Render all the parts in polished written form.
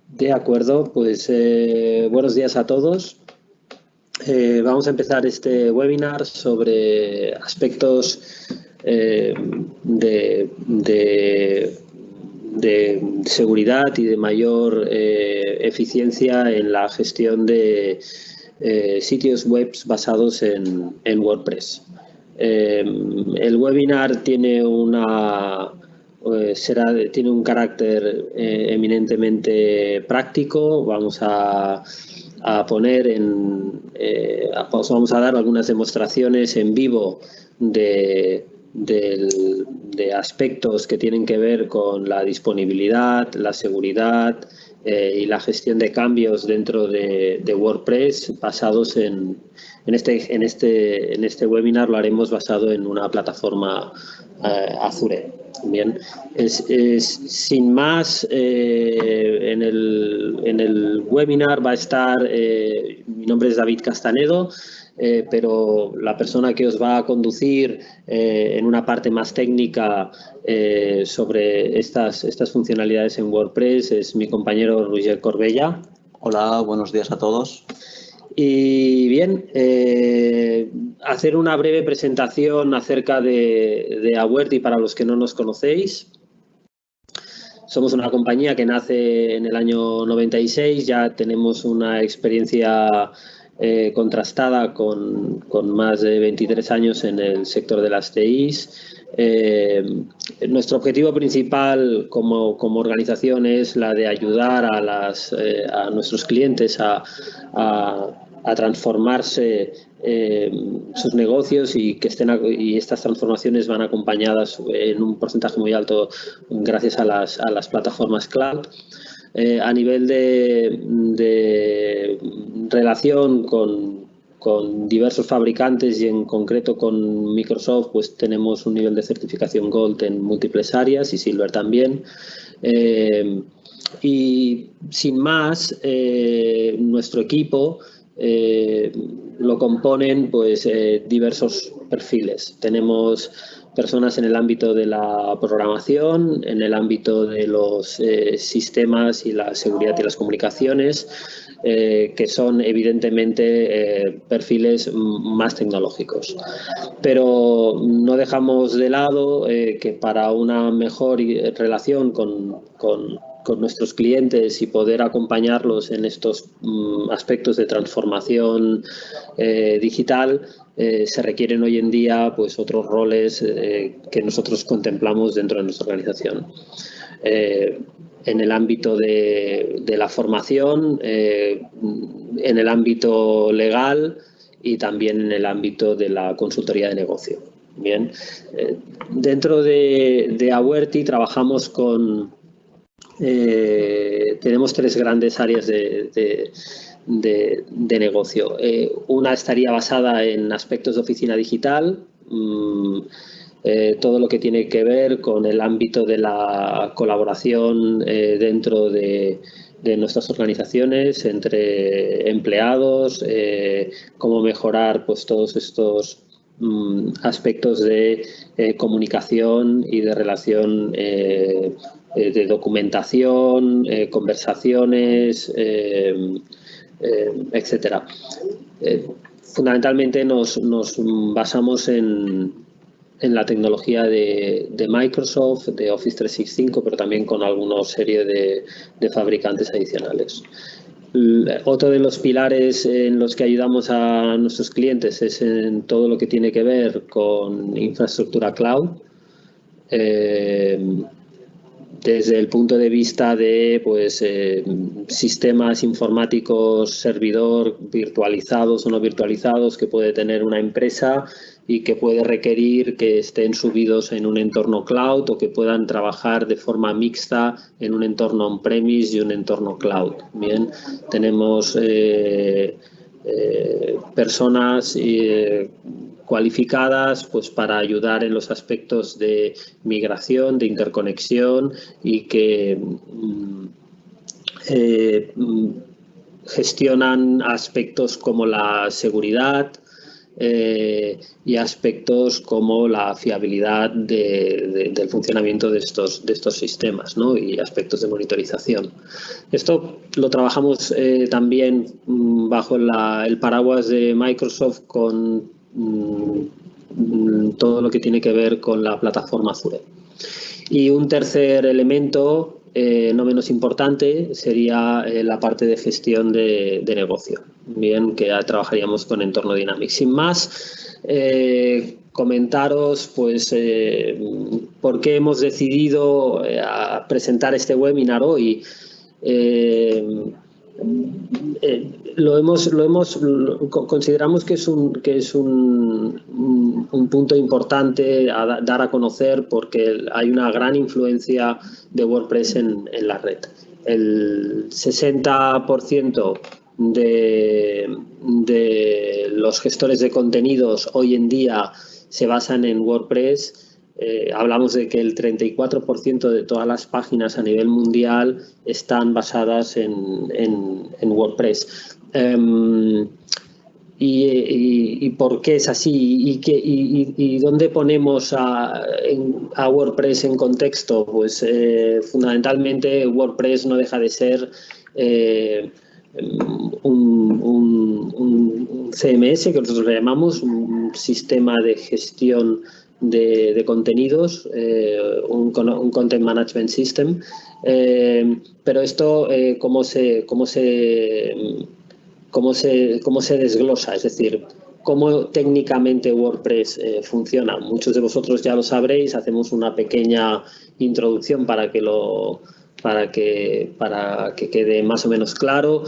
De acuerdo, pues buenos días a todos. Vamos a empezar este webinar sobre aspectos de seguridad y de mayor eficiencia en la gestión de sitios web basados en WordPress. El webinar tiene tiene un carácter eminentemente práctico. Vamos a dar algunas demostraciones en vivo de aspectos que tienen que ver con la disponibilidad, la seguridad y la gestión de cambios dentro de WordPress basados en este webinar. Lo haremos basado en una plataforma Azure. Bien, sin más, en el webinar va a estar, mi nombre es David Castanedo, pero la persona que os va a conducir en una parte más técnica sobre estas funcionalidades en WordPress es mi compañero Roger Corbella. Hola, buenos días a todos. Y bien, hacer una breve presentación acerca de Awareity para los que no nos conocéis. Somos una compañía que nace en el año 96, ya tenemos una experiencia contrastada con más de 23 años en el sector de las TIs. Nuestro objetivo principal como organización es la de ayudar a nuestros clientes a transformarse sus negocios y estas transformaciones van acompañadas en un porcentaje muy alto gracias a las plataformas cloud. A nivel de relación con diversos fabricantes y en concreto con Microsoft, pues tenemos un nivel de certificación Gold en múltiples áreas y Silver también. Y sin más, nuestro equipo lo componen pues diversos perfiles. Tenemos personas en el ámbito de la programación, en el ámbito de los sistemas y la seguridad y las comunicaciones, que son evidentemente perfiles más tecnológicos. Pero no dejamos de lado que para una mejor relación con nuestros clientes y poder acompañarlos en estos aspectos de transformación digital, se requieren hoy en día pues otros roles que nosotros contemplamos dentro de nuestra organización. En el ámbito de la formación, en el ámbito legal y también en el ámbito de la consultoría de negocio. Bien, dentro de Awareity trabajamos tenemos tres grandes áreas de negocio. Una estaría basada en aspectos de oficina digital, todo lo que tiene que ver con el ámbito de la colaboración dentro de nuestras organizaciones entre empleados, cómo mejorar pues todos estos aspectos de comunicación y de relación de documentación, conversaciones, etcétera. Fundamentalmente nos basamos en la tecnología de Microsoft, de Office 365, pero también con alguna serie de fabricantes adicionales. Otro de los pilares en los que ayudamos a nuestros clientes es en todo lo que tiene que ver con infraestructura cloud. Desde el punto de vista de pues, sistemas informáticos, servidor, virtualizados o no virtualizados que puede tener una empresa y que puede requerir que estén subidos en un entorno cloud o que puedan trabajar de forma mixta en un entorno on-premise y un entorno cloud. Bien, tenemos personas cualificadas pues, para ayudar en los aspectos de migración, de interconexión y que gestionan aspectos como la seguridad, y aspectos como la fiabilidad del funcionamiento de estos sistemas, ¿no? Y aspectos de monitorización. Esto lo trabajamos también bajo el paraguas de Microsoft con todo lo que tiene que ver con la plataforma Azure. Y un tercer elemento, no menos importante, sería la parte de gestión de negocio. Bien, que trabajaríamos con entorno Dynamics. Sin más, comentaros pues por qué hemos decidido presentar este webinar hoy. Consideramos que es un punto importante a dar a conocer porque hay una gran influencia de WordPress en la red. El 60% de los gestores de contenidos hoy en día se basan en WordPress. Hablamos de que el 34% de todas las páginas a nivel mundial están basadas en WordPress. ¿Y por qué es así? ¿Y dónde ponemos a WordPress en contexto? Pues fundamentalmente WordPress no deja de ser un CMS, que nosotros le llamamos un sistema de gestión de contenidos, un Content Management System. Pero esto, ¿cómo se desglosa? Es decir, ¿cómo técnicamente WordPress funciona? Muchos de vosotros ya lo sabréis, hacemos una pequeña introducción para que quede más o menos claro.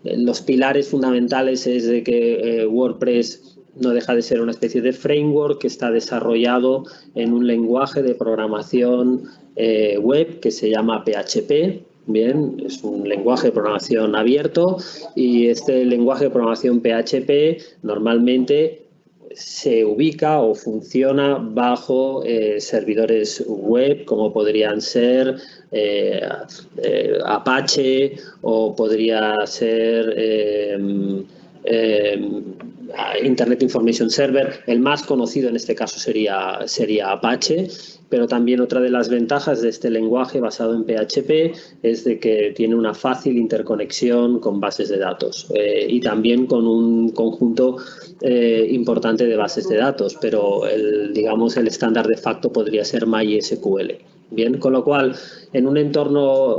Los pilares fundamentales es de que WordPress no deja de ser una especie de framework que está desarrollado en un lenguaje de programación web que se llama PHP. Bien, es un lenguaje de programación abierto y este lenguaje de programación PHP normalmente se ubica o funciona bajo servidores web como podrían ser Apache o podría ser Internet Information Server. El más conocido en este caso sería Apache, pero también otra de las ventajas de este lenguaje basado en PHP es de que tiene una fácil interconexión con bases de datos y también con un conjunto importante de bases de datos, pero el estándar de facto podría ser MySQL. Bien, con lo cual, en un entorno,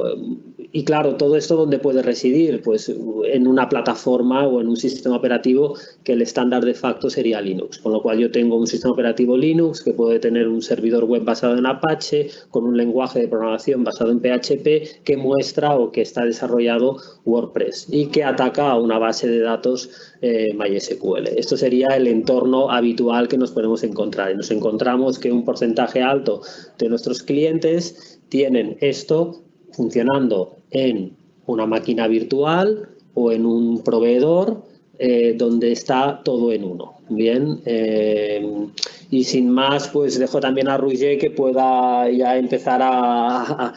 y claro, todo esto ¿dónde puede residir? Pues en una plataforma o en un sistema operativo que el estándar de facto sería Linux, con lo cual yo tengo un sistema operativo Linux que puede tener un servidor web basado en Apache con un lenguaje de programación basado en PHP que muestra o que está desarrollado WordPress y que ataca a una base de datos MySQL. Esto sería el entorno habitual que nos podemos encontrar y nos encontramos que un porcentaje alto de nuestros clientes tienen esto funcionando en una máquina virtual o en un proveedor donde está todo en uno. Bien, y sin más, pues dejo también a Roger que pueda ya empezar a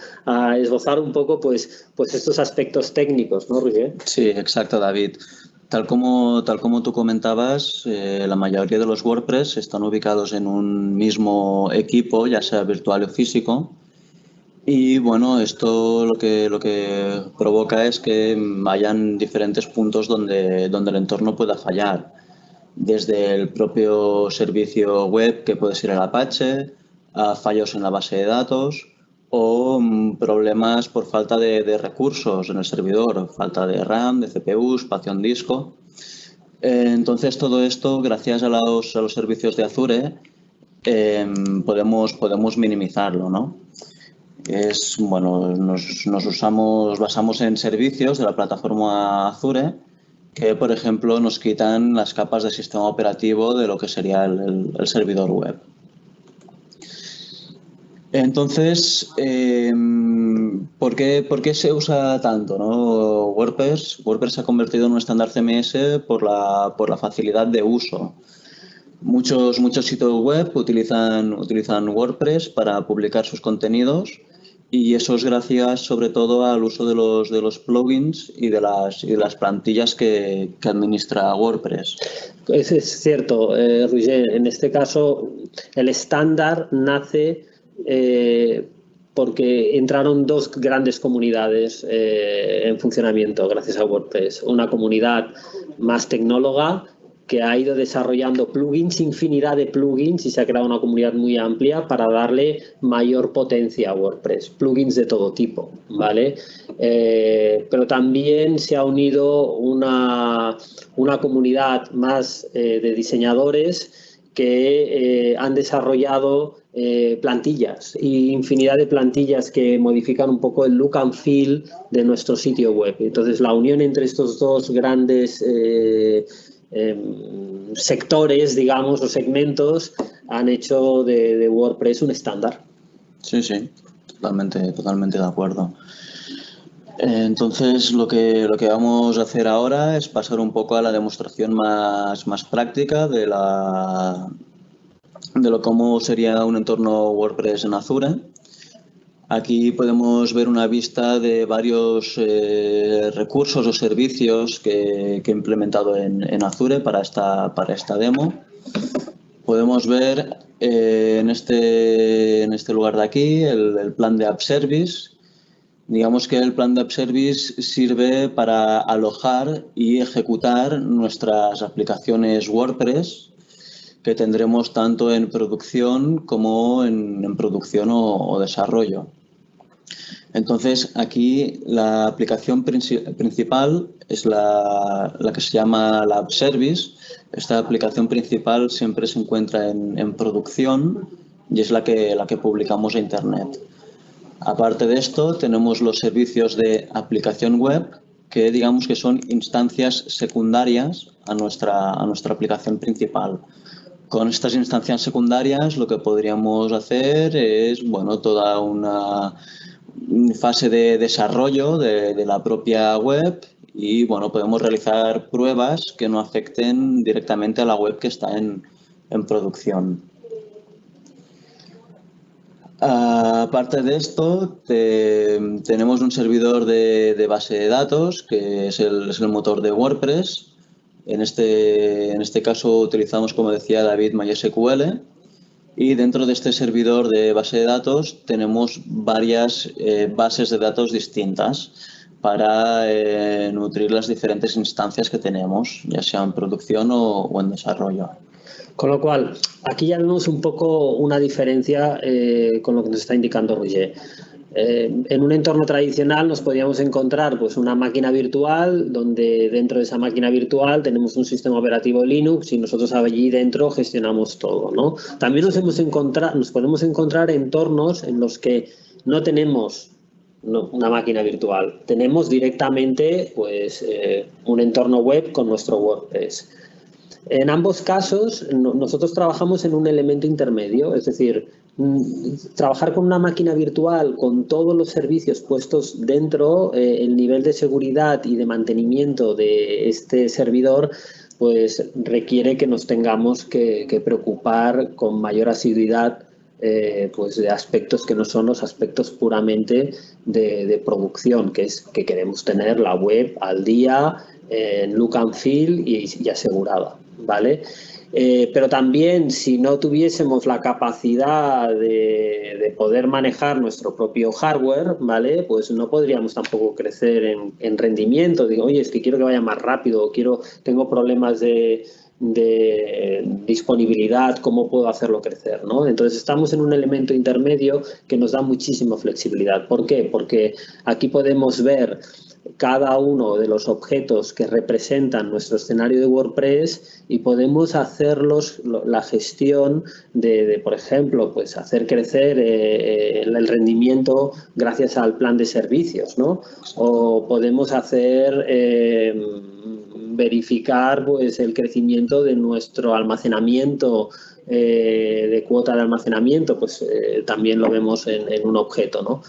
esbozar un poco pues estos aspectos técnicos, ¿no, Roger? Sí, exacto, David. Tal como tú comentabas, la mayoría de los WordPress están ubicados en un mismo equipo, ya sea virtual o físico. Y bueno, esto lo que provoca es que hayan diferentes puntos donde el entorno pueda fallar. Desde el propio servicio web, que puede ser el Apache, a fallos en la base de datos o problemas por falta de recursos en el servidor, falta de RAM, de CPU, espacio en disco. Entonces todo esto, gracias a los servicios de Azure, podemos minimizarlo, ¿no? Nos basamos en servicios de la plataforma Azure que, por ejemplo, nos quitan las capas de sistema operativo de lo que sería el servidor web. Entonces, ¿por qué se usa tanto, ¿no? WordPress se ha convertido en un estándar CMS por la facilidad de uso. Muchos sitios web utilizan WordPress para publicar sus contenidos Y eso es gracias sobre todo al uso de los plugins y de las plantillas que administra WordPress. Es cierto, Roger. En este caso, el estándar nace porque entraron dos grandes comunidades en funcionamiento gracias a WordPress. Una comunidad más tecnóloga que ha ido desarrollando plugins, infinidad de plugins, y se ha creado una comunidad muy amplia para darle mayor potencia a WordPress. Plugins de todo tipo, ¿vale? Pero también se ha unido una comunidad más de diseñadores que han desarrollado plantillas y infinidad de plantillas que modifican un poco el look and feel de nuestro sitio web. Entonces, la unión entre estos dos grandes sectores, digamos, o segmentos, han hecho de WordPress un estándar. Sí, sí, totalmente de acuerdo. Entonces, lo que vamos a hacer ahora es pasar un poco a la demostración más práctica de cómo sería un entorno WordPress en Azure. Aquí podemos ver una vista de varios recursos o servicios que he implementado en Azure para esta demo. Podemos ver en este lugar de aquí el plan de App Service. Digamos que el plan de App Service sirve para alojar y ejecutar nuestras aplicaciones WordPress que tendremos tanto en producción como en producción o desarrollo. Entonces, aquí la aplicación principal es la que se llama la App Service. Esta aplicación principal siempre se encuentra en producción y es la que publicamos a Internet. Aparte de esto, tenemos los servicios de aplicación web, que digamos que son instancias secundarias a nuestra aplicación principal. Con estas instancias secundarias lo que podríamos hacer es, bueno, toda una fase de desarrollo de la propia web y, bueno, podemos realizar pruebas que no afecten directamente a la web que está en producción. Aparte de esto, tenemos un servidor de base de datos que es el motor de WordPress. En este caso utilizamos, como decía David, MySQL, y dentro de este servidor de base de datos tenemos varias bases de datos distintas para nutrir las diferentes instancias que tenemos, ya sea en producción o en desarrollo. Con lo cual, aquí ya vemos un poco una diferencia con lo que nos está indicando Roger. En un entorno tradicional nos podíamos encontrar pues una máquina virtual donde dentro de esa máquina virtual tenemos un sistema operativo Linux y nosotros allí dentro gestionamos todo, ¿no? También nos podemos encontrar entornos en los que no tenemos una máquina virtual, tenemos directamente pues un entorno web con nuestro WordPress. En ambos casos, nosotros trabajamos en un elemento intermedio, es decir, trabajar con una máquina virtual con todos los servicios puestos dentro, el nivel de seguridad y de mantenimiento de este servidor, pues requiere que nos tengamos que preocupar con mayor asiduidad pues de aspectos que no son los aspectos puramente de producción, que es que queremos tener la web al día, en look and feel y asegurada, ¿vale? Pero también, si no tuviésemos la capacidad de poder manejar nuestro propio hardware, ¿vale? Pues no podríamos tampoco crecer en rendimiento. Digo, oye, es que quiero que vaya más rápido, tengo problemas de disponibilidad, ¿cómo puedo hacerlo crecer, ¿no? Entonces estamos en un elemento intermedio que nos da muchísima flexibilidad. ¿Por qué? Porque aquí podemos ver cada uno de los objetos que representan nuestro escenario de WordPress y podemos hacerlos la gestión de por ejemplo, pues hacer crecer el rendimiento gracias al plan de servicios, ¿no? O podemos hacer verificar pues el crecimiento de nuestro almacenamiento, de cuota de almacenamiento, pues también lo vemos en un objeto, ¿no?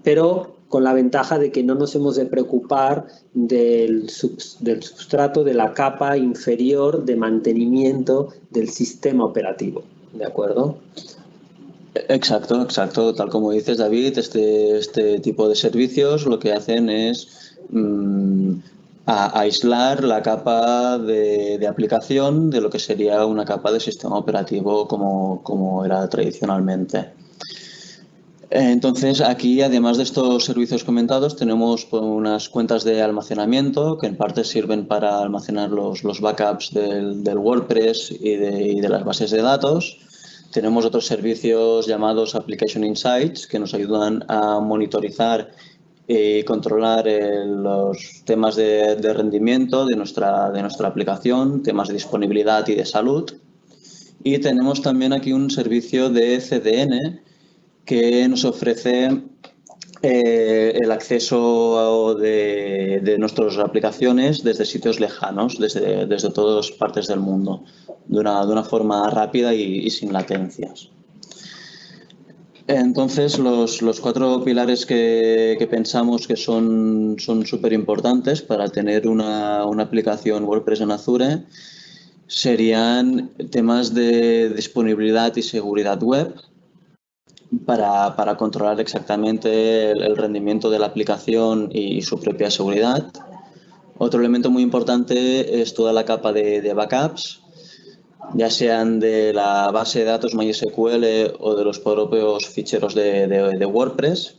Pero con la ventaja de que no nos hemos de preocupar del substrato, de la capa inferior de mantenimiento del sistema operativo, ¿de acuerdo? Exacto, exacto. Tal como dices, David, este tipo de servicios lo que hacen es aislar la capa de aplicación de lo que sería una capa de sistema operativo como era tradicionalmente. Entonces, aquí, además de estos servicios comentados, tenemos pues, unas cuentas de almacenamiento que en parte sirven para almacenar los backups del WordPress y de las bases de datos. Tenemos otros servicios llamados Application Insights que nos ayudan a monitorizar y controlar los temas de rendimiento de nuestra aplicación, temas de disponibilidad y de salud. Y tenemos también aquí un servicio de CDN que nos ofrece el acceso de nuestras aplicaciones desde sitios lejanos, desde todas partes del mundo, de una forma rápida y sin latencias. Entonces, los 4 pilares que pensamos que son súper importantes para tener una aplicación WordPress en Azure serían temas de disponibilidad y seguridad web, para controlar exactamente el rendimiento de la aplicación y su propia seguridad. Otro elemento muy importante es toda la capa de backups, ya sean de la base de datos MySQL o de los propios ficheros de WordPress.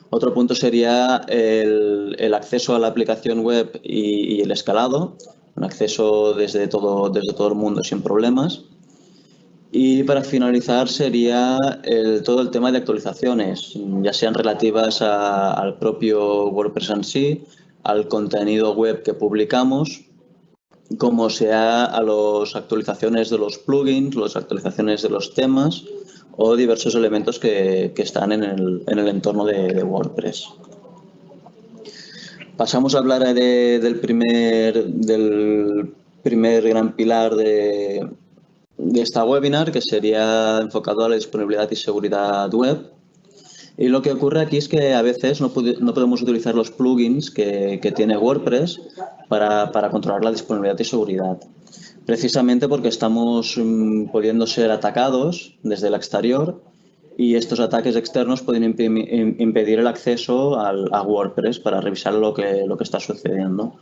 Otro punto sería el acceso a la aplicación web y el escalado, un acceso desde todo el mundo sin problemas. Y para finalizar sería todo el tema de actualizaciones, ya sean relativas al propio WordPress en sí, al contenido web que publicamos, como sea a las actualizaciones de los plugins, las actualizaciones de los temas o diversos elementos que están en el entorno de WordPress. Pasamos a hablar del primer gran pilar de esta webinar, que sería enfocado a la disponibilidad y seguridad web. Y lo que ocurre aquí es que a veces no podemos utilizar los plugins que tiene WordPress para controlar la disponibilidad y seguridad. Precisamente porque estamos pudiendo ser atacados desde el exterior y estos ataques externos pueden impedir el acceso a WordPress para revisar lo que está sucediendo.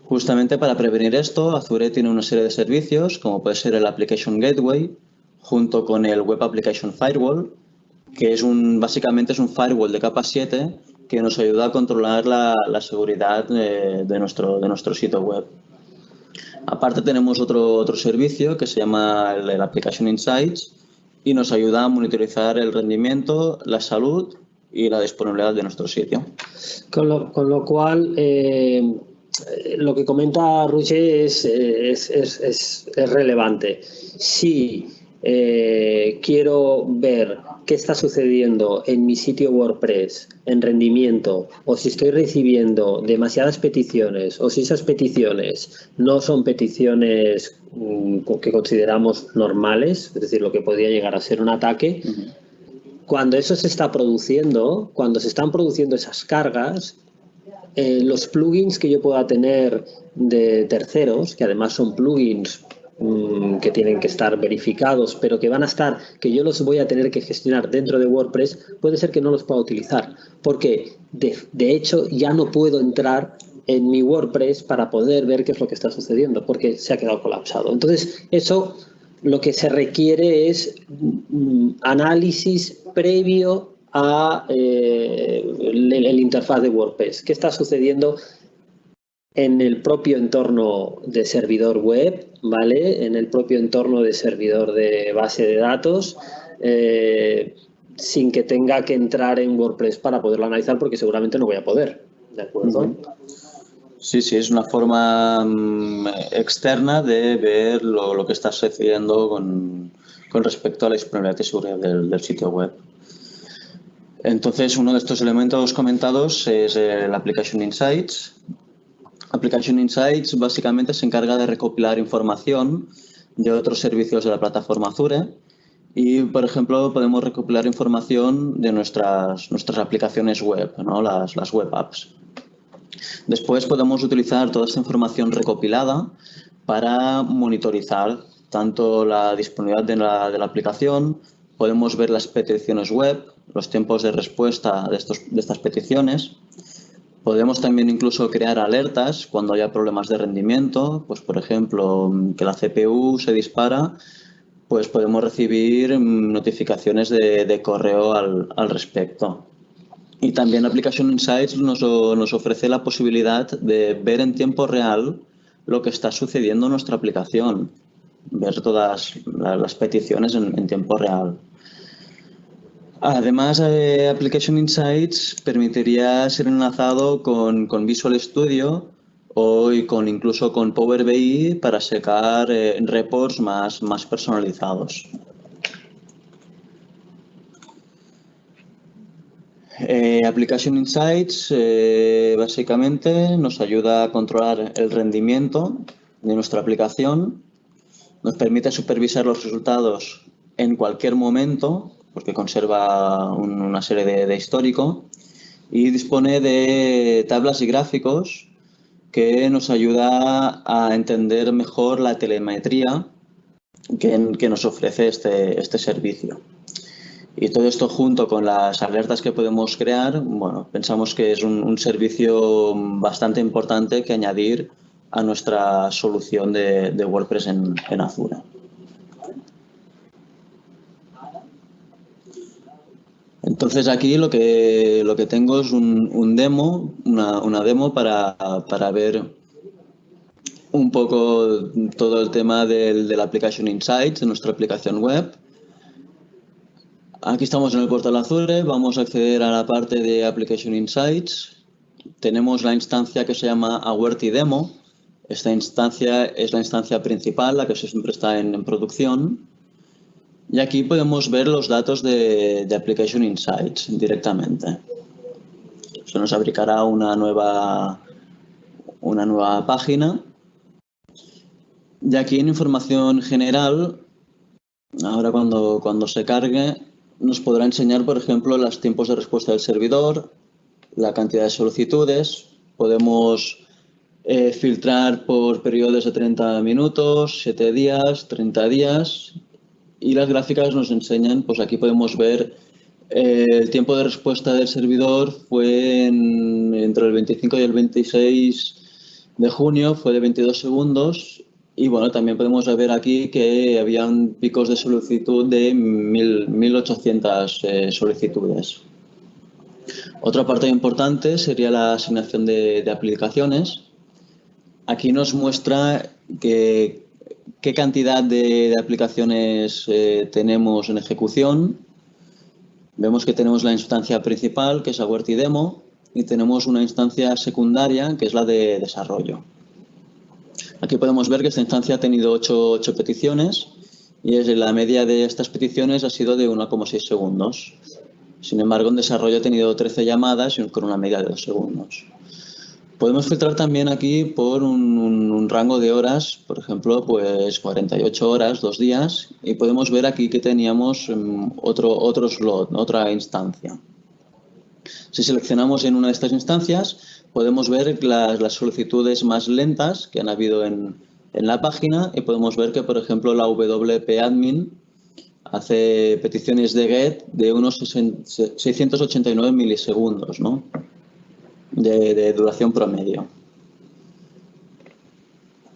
Justamente para prevenir esto, Azure tiene una serie de servicios, como puede ser el Application Gateway, junto con el Web Application Firewall, que básicamente es un firewall de capa 7 que nos ayuda a controlar la seguridad de nuestro sitio web. Aparte tenemos otro servicio que se llama el Application Insights y nos ayuda a monitorizar el rendimiento, la salud y la disponibilidad de nuestro sitio. Con lo cual, lo que comenta Roger es relevante. Si quiero ver qué está sucediendo en mi sitio WordPress en rendimiento, o si estoy recibiendo demasiadas peticiones, o si esas peticiones no son peticiones que consideramos normales, es decir, lo que podría llegar a ser un ataque, cuando eso se está produciendo, cuando se están produciendo esas cargas, los plugins que yo pueda tener de terceros, que además son plugins que tienen que estar verificados, pero que van a estar, que yo los voy a tener que gestionar dentro de WordPress, puede ser que no los pueda utilizar, porque de hecho ya no puedo entrar en mi WordPress para poder ver qué es lo que está sucediendo, porque se ha quedado colapsado. Entonces, eso lo que se requiere es análisis previo a el interfaz de WordPress. ¿Qué está sucediendo en el propio entorno de servidor web, ¿vale? En el propio entorno de servidor de base de datos, sin que tenga que entrar en WordPress para poderlo analizar, porque seguramente no voy a poder, ¿de acuerdo? Sí, es una forma externa de ver lo que está sucediendo con respecto a la disponibilidad y seguridad del sitio web. Entonces, uno de estos elementos comentados es el Application Insights. Application Insights básicamente se encarga de recopilar información de otros servicios de la plataforma Azure y, por ejemplo, podemos recopilar información de nuestras aplicaciones web, ¿no? las web apps. Después podemos utilizar toda esta información recopilada para monitorizar tanto la disponibilidad de la aplicación podemos ver las peticiones web, los tiempos de respuesta de estas peticiones. Podemos también incluso crear alertas cuando haya problemas de rendimiento, pues por ejemplo, que la CPU se dispara, pues podemos recibir notificaciones de correo al respecto. Y también Application Insights nos ofrece la posibilidad de ver en tiempo real lo que está sucediendo en nuestra aplicación, ver todas las peticiones en tiempo real. Además, Application Insights permitiría ser enlazado con Visual Studio o incluso con Power BI para sacar reports más personalizados. Application Insights básicamente nos ayuda a controlar el rendimiento de nuestra aplicación, nos permite supervisar los resultados en cualquier momento porque conserva una serie de histórico y dispone de tablas y gráficos que nos ayuda a entender mejor la telemetría que nos ofrece este servicio. Y todo esto junto con las alertas que podemos crear, bueno, pensamos que es un servicio bastante importante que añadir a nuestra solución de WordPress en Azure. Entonces aquí lo que tengo es una demo para ver un poco todo el tema del Application Insights de nuestra aplicación web. Aquí estamos en el portal Azure, vamos a acceder a la parte de Application Insights. Tenemos la instancia que se llama Awerty Demo. Esta instancia es la instancia principal, la que siempre está en producción. Y aquí podemos ver los datos de Application Insights directamente. Se nos abrirá una nueva página. Y aquí en información general, ahora cuando se cargue, nos podrá enseñar, por ejemplo, los tiempos de respuesta del servidor, la cantidad de solicitudes. Podemos filtrar por periodos de 30 minutos, 7 días, 30 días. Y las gráficas nos enseñan, pues aquí podemos ver el tiempo de respuesta del servidor fue entre el 25 y el 26 de junio, fue de 22 segundos. Y bueno, también podemos ver aquí que habían picos de solicitud de 1800 solicitudes. Otra parte importante sería la asignación de aplicaciones. Aquí nos muestra qué cantidad de aplicaciones tenemos en ejecución. Vemos que tenemos la instancia principal, que es Awerty Demo, y tenemos una instancia secundaria, que es la de desarrollo. Aquí podemos ver que esta instancia ha tenido 8 peticiones y la media de estas peticiones ha sido de 1,6 segundos. Sin embargo, en desarrollo ha tenido 13 llamadas con una media de 2 segundos. Podemos filtrar también aquí por un rango de horas, por ejemplo, pues 48 horas, 2 días, y podemos ver aquí que teníamos otro slot, otra instancia. Si seleccionamos en una de estas instancias, podemos ver las solicitudes más lentas que han habido en la página y podemos ver que, por ejemplo, la WP Admin hace peticiones de GET de unos 689 milisegundos, ¿no? de duración promedio.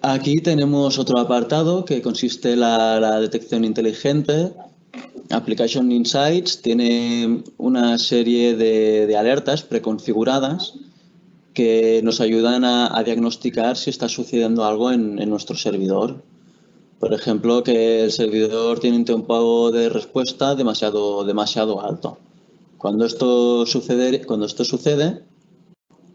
Aquí tenemos otro apartado que consiste en la detección inteligente. Application Insights tiene una serie de alertas preconfiguradas que nos ayudan a diagnosticar si está sucediendo algo en nuestro servidor. Por ejemplo, que el servidor tiene un tiempo de respuesta demasiado alto. Cuando esto sucede,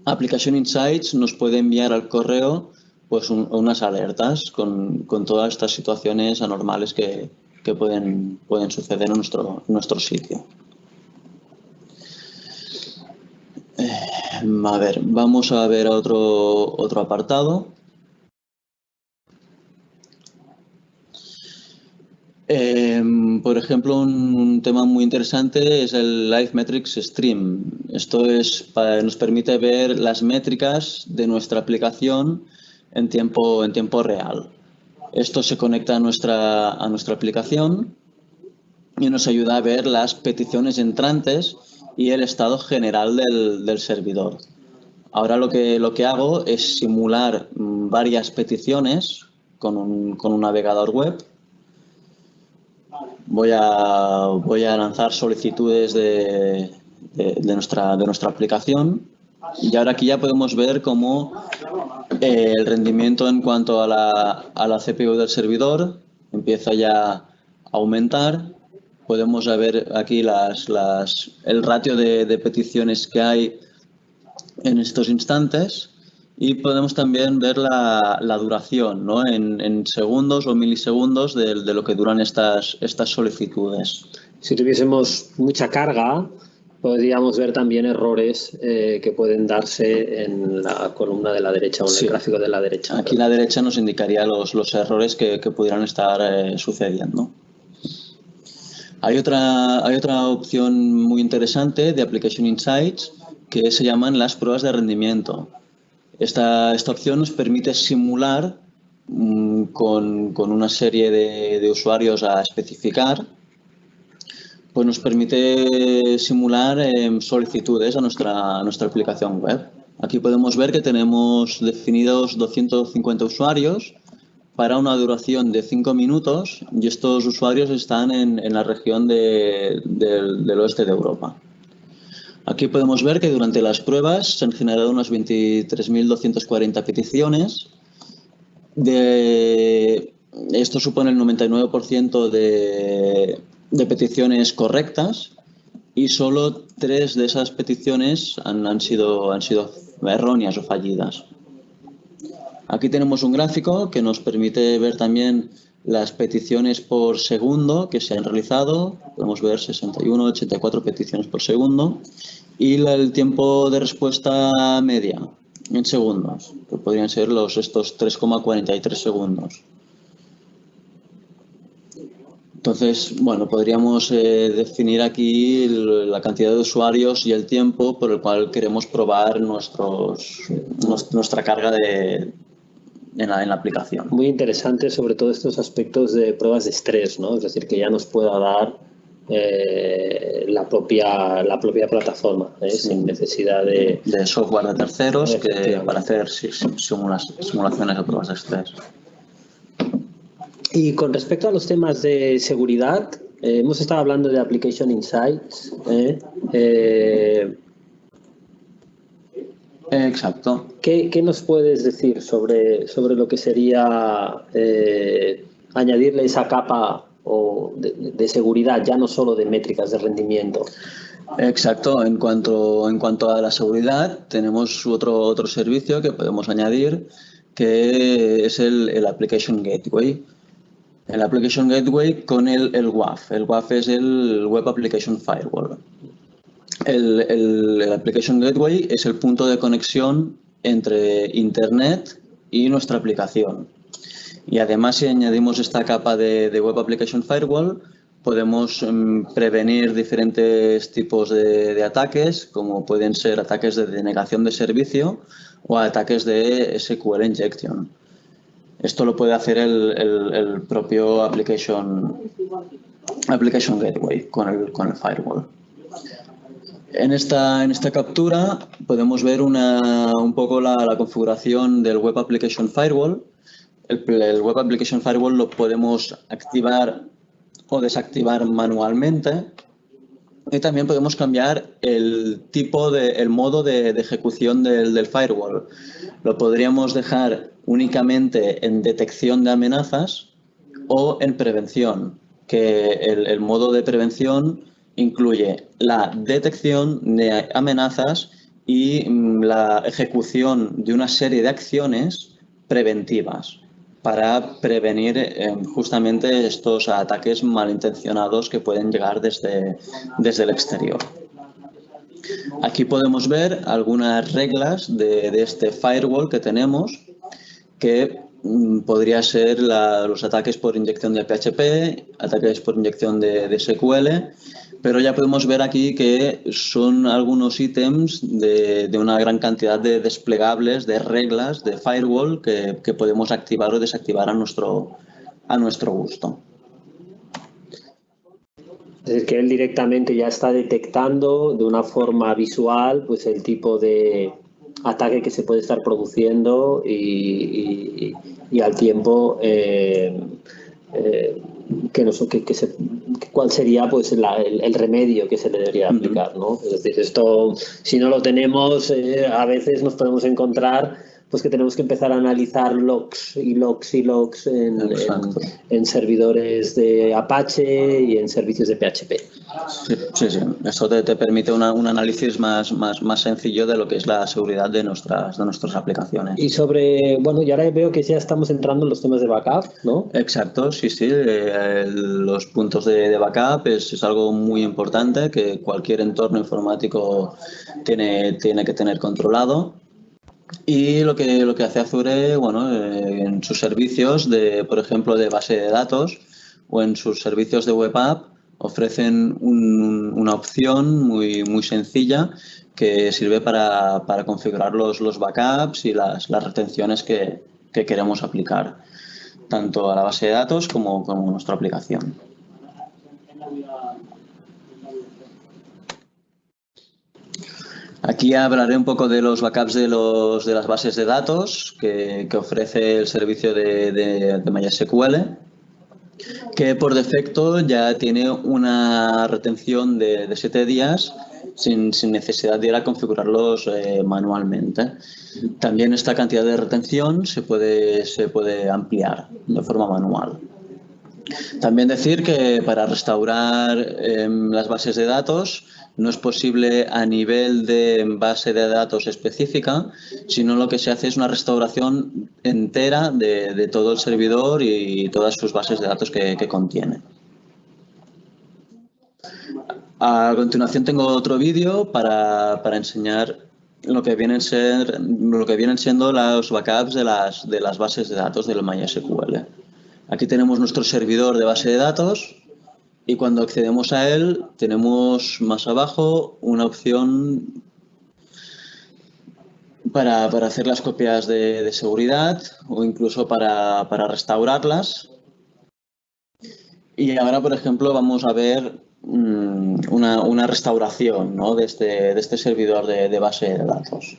Application Insights nos puede enviar al correo pues unas alertas con todas estas situaciones anormales que pueden suceder en nuestro sitio. A ver, vamos a ver otro apartado. Por ejemplo, un tema muy interesante es el Live Metrics Stream. Esto nos permite ver las métricas de nuestra aplicación en tiempo real. Esto se conecta a nuestra aplicación y nos ayuda a ver las peticiones entrantes y el estado general del servidor. Ahora lo que hago es simular varias peticiones con un navegador web. Voy a lanzar solicitudes de nuestra aplicación, y ahora aquí ya podemos ver cómo el rendimiento en cuanto a la CPU del servidor empieza ya a aumentar. Podemos ver aquí el ratio de peticiones que hay en estos instantes, y podemos también ver la duración, ¿no? en segundos o milisegundos de lo que duran estas solicitudes. Si tuviésemos mucha carga, podríamos ver también errores que pueden darse en la columna de la derecha o en el gráfico de la derecha. Aquí a la derecha nos indicaría los errores que pudieran estar sucediendo. Hay otra opción muy interesante de Application Insights que se llaman las pruebas de rendimiento. Esta opción nos permite simular con una serie de usuarios a especificar, pues nos permite simular solicitudes a nuestra aplicación web. Aquí podemos ver que tenemos definidos 250 usuarios para una duración de 5 minutos, y estos usuarios están en la región del oeste de Europa. Aquí podemos ver que durante las pruebas se han generado unas 23.240 peticiones. Esto supone el 99% de peticiones correctas, y solo 3 de esas peticiones han sido erróneas o fallidas. Aquí tenemos un gráfico que nos permite ver también las peticiones por segundo que se han realizado. Podemos ver 61, 84 peticiones por segundo, y el tiempo de respuesta media en segundos, que podrían ser estos 3,43 segundos. Entonces, bueno, podríamos definir aquí la cantidad de usuarios y el tiempo por el cual queremos probar nuestra carga en la aplicación. Muy interesante, sobre todo estos aspectos de pruebas de estrés, ¿no? Es decir, que ya nos pueda dar la propia plataforma, sin necesidad de software de terceros para hacer simulaciones de pruebas de estrés. Y con respecto a los temas de seguridad, hemos estado hablando de Application Insights. Exacto. ¿Qué nos puedes decir sobre lo que sería añadirle esa capa de seguridad, ya no solo de métricas de rendimiento? Exacto. En cuanto a la seguridad, tenemos otro servicio que podemos añadir, que es el Application Gateway. El Application Gateway con el WAF. El WAF es el Web Application Firewall. El Application Gateway es el punto de conexión entre Internet y nuestra aplicación. Y además, si añadimos esta capa de Web Application Firewall, podemos prevenir diferentes tipos de ataques, como pueden ser ataques de denegación de servicio o ataques de SQL injection. Esto lo puede hacer el propio Application Gateway con el firewall. En esta captura podemos ver un poco la configuración del Web Application Firewall. El Web Application Firewall lo podemos activar o desactivar manualmente, y también podemos cambiar el modo de ejecución del firewall. Lo podríamos dejar únicamente en detección de amenazas o en prevención, que el modo de prevención incluye la detección de amenazas y la ejecución de una serie de acciones preventivas para prevenir justamente estos ataques malintencionados que pueden llegar desde el exterior. Aquí podemos ver algunas reglas de este firewall que tenemos, que podría ser los ataques por inyección de PHP, ataques por inyección de SQL, pero ya podemos ver aquí que son algunos ítems de una gran cantidad de desplegables, de reglas de firewall que podemos activar o desactivar a nuestro gusto. Es que él directamente ya está detectando de una forma visual pues el tipo de ataque que se puede estar produciendo y al tiempo cuál sería pues el remedio que se le debería aplicar, ¿no? Es decir, esto si no lo tenemos a veces nos podemos encontrar pues que tenemos que empezar a analizar logs en servidores de Apache y en servicios de PHP. Sí. Eso te permite un análisis más sencillo de lo que es la seguridad de nuestras aplicaciones. Y y ahora veo que ya estamos entrando en los temas de backup, ¿no? Exacto, sí. Los puntos de backup es algo muy importante que cualquier entorno informático tiene que tener controlado. Y lo que hace Azure, en sus servicios por ejemplo, de base de datos o en sus servicios de web app, ofrecen una opción muy sencilla que sirve para configurar los backups y las retenciones que queremos aplicar, tanto a la base de datos como a nuestra aplicación. Aquí hablaré un poco de los backups de las bases de datos que ofrece el servicio de MySQL, que por defecto ya tiene una retención de 7 días sin necesidad de ir a configurarlos manualmente. También esta cantidad de retención se puede ampliar de forma manual. También decir que para restaurar las bases de datos no es posible a nivel de base de datos específica, sino lo que se hace es una restauración entera de todo el servidor y todas sus bases de datos que contiene. A continuación tengo otro vídeo para enseñar lo que vienen siendo los backups de las bases de datos del MySQL. Aquí tenemos nuestro servidor de base de datos y cuando accedemos a él tenemos más abajo una opción para hacer las copias de seguridad o incluso para restaurarlas. Y ahora, por ejemplo, vamos a ver una restauración, ¿no?, de este servidor de base de datos.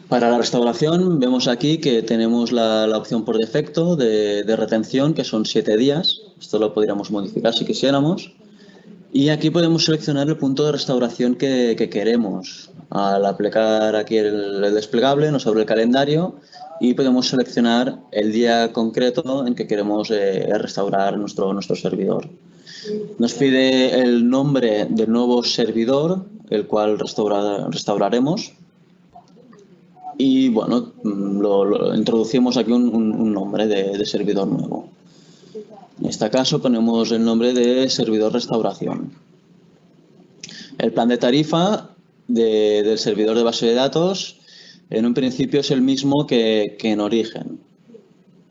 Para la restauración vemos aquí que tenemos la opción por defecto de retención, que son 7 días. Esto lo podríamos modificar si quisiéramos. Y aquí podemos seleccionar el punto de restauración que queremos. Al aplicar aquí el desplegable nos abre el calendario y podemos seleccionar el día concreto en que queremos restaurar nuestro servidor. Nos pide el nombre del nuevo servidor, el cual restauraremos. Y bueno, lo introducimos aquí un nombre de servidor nuevo. En este caso ponemos el nombre de servidor restauración. El plan de tarifa del servidor de base de datos en un principio es el mismo que en origen,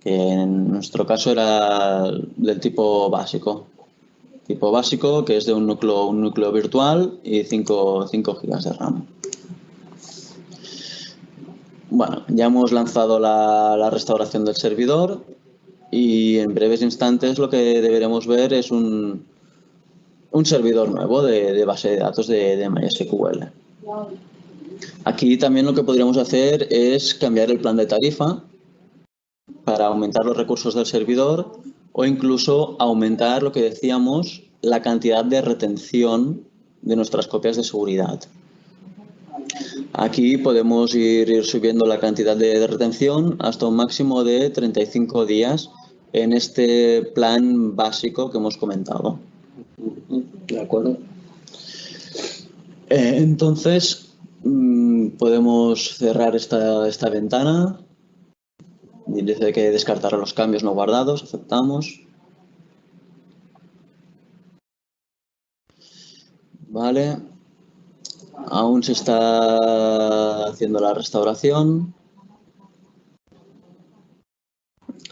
que en nuestro caso era del tipo básico. Tipo básico, que es de un núcleo virtual y 5 GB de RAM. Bueno, ya hemos lanzado la restauración del servidor y en breves instantes lo que deberemos ver es un servidor nuevo de base de datos de MySQL. Aquí también lo que podríamos hacer es cambiar el plan de tarifa para aumentar los recursos del servidor o incluso aumentar, lo que decíamos, la cantidad de retención de nuestras copias de seguridad. Aquí podemos ir subiendo la cantidad de retención hasta un máximo de 35 días en este plan básico que hemos comentado. De acuerdo. Entonces, podemos cerrar esta ventana. Y dice que descartar los cambios no guardados. Aceptamos. Vale. Aún se está haciendo la restauración.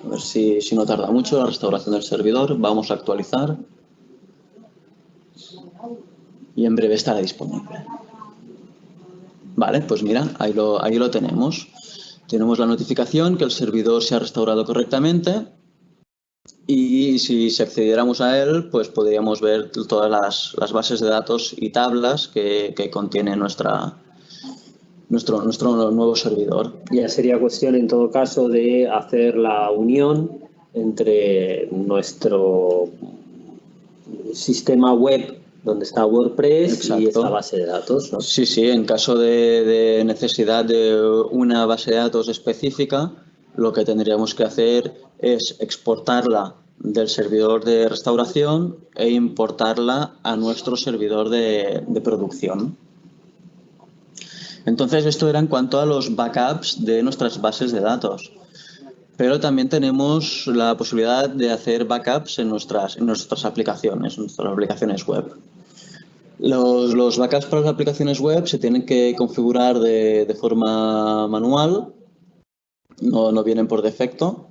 A ver si no tarda mucho la restauración del servidor. Vamos a actualizar. Y en breve estará disponible. Vale, pues mira, ahí lo tenemos. Tenemos la notificación que el servidor se ha restaurado correctamente Y si accediéramos a él, pues podríamos ver todas las bases de datos y tablas que contiene nuestro nuevo servidor. Ya sería cuestión, en todo caso, de hacer la unión entre nuestro sistema web donde está WordPress. Exacto. Y esta base de datos, ¿no? Sí, sí, en caso de necesidad de una base de datos específica, lo que tendríamos que hacer es exportarla del servidor de restauración e importarla a nuestro servidor de producción. Entonces, esto era en cuanto a los backups de nuestras bases de datos. Pero también tenemos la posibilidad de hacer backups en nuestras aplicaciones web. Los backups para las aplicaciones web se tienen que configurar de forma manual, no vienen por defecto.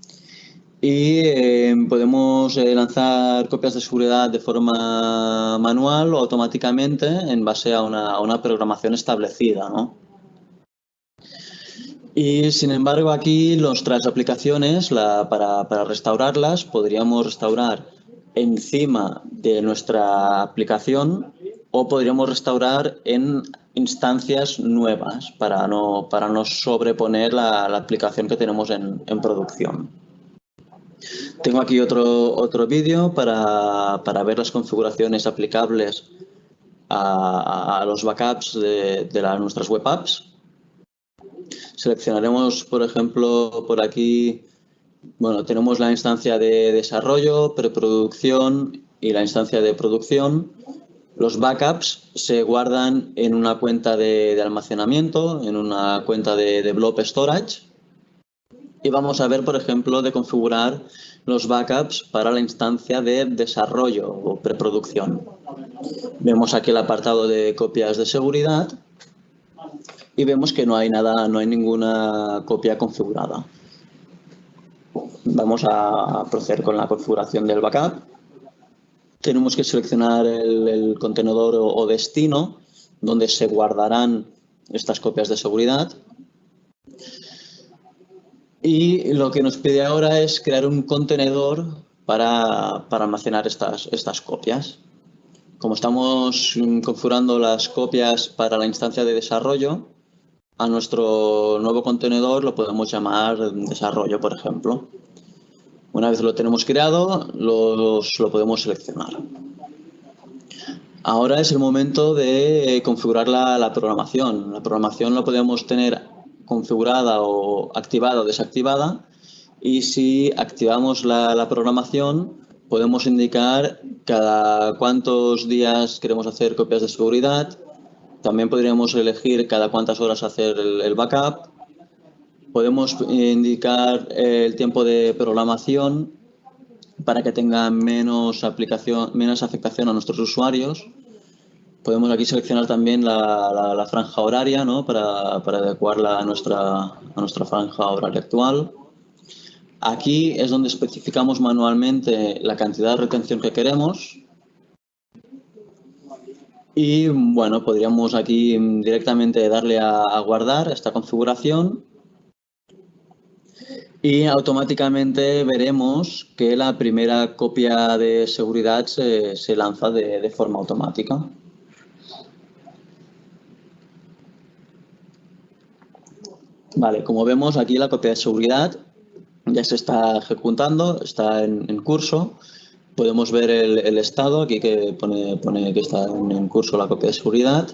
Y podemos lanzar copias de seguridad de forma manual o automáticamente en base a una programación establecida, ¿no? Y sin embargo aquí nuestras aplicaciones, para restaurarlas, podríamos restaurar encima de nuestra aplicación o podríamos restaurar en instancias nuevas para no sobreponer la aplicación que tenemos en producción. Tengo aquí otro vídeo para ver las configuraciones aplicables a los backups de nuestras web apps. Seleccionaremos, por ejemplo, por aquí, bueno, tenemos la instancia de desarrollo, preproducción y la instancia de producción. Los backups se guardan en una cuenta de almacenamiento, en una cuenta de blob storage. Y vamos a ver, por ejemplo, de configurar los backups para la instancia de desarrollo o preproducción. Vemos aquí el apartado de copias de seguridad y vemos que no hay ninguna copia configurada. Vamos a proceder con la configuración del backup. Tenemos que seleccionar el contenedor o destino donde se guardarán estas copias de seguridad. Y lo que nos pide ahora es crear un contenedor para almacenar estas copias. Como estamos configurando las copias para la instancia de desarrollo, a nuestro nuevo contenedor lo podemos llamar desarrollo, por ejemplo. Una vez lo tenemos creado, lo podemos seleccionar. Ahora es el momento de configurar la programación. La programación la podemos tener configurada o activada o desactivada, y si activamos la programación podemos indicar cada cuántos días queremos hacer copias de seguridad. También podríamos elegir cada cuántas horas hacer el backup. Podemos indicar el tiempo de programación para que tenga menos afectación a nuestros usuarios. Podemos aquí seleccionar también la franja horaria, ¿no? para adecuarla a nuestra franja horaria actual. Aquí es donde especificamos manualmente la cantidad de retención que queremos. Y bueno, podríamos aquí directamente darle a guardar esta configuración. Y automáticamente veremos que la primera copia de seguridad se lanza de forma automática. Vale, como vemos aquí la copia de seguridad ya se está ejecutando, está en curso. Podemos ver el estado aquí que pone que está en curso la copia de seguridad.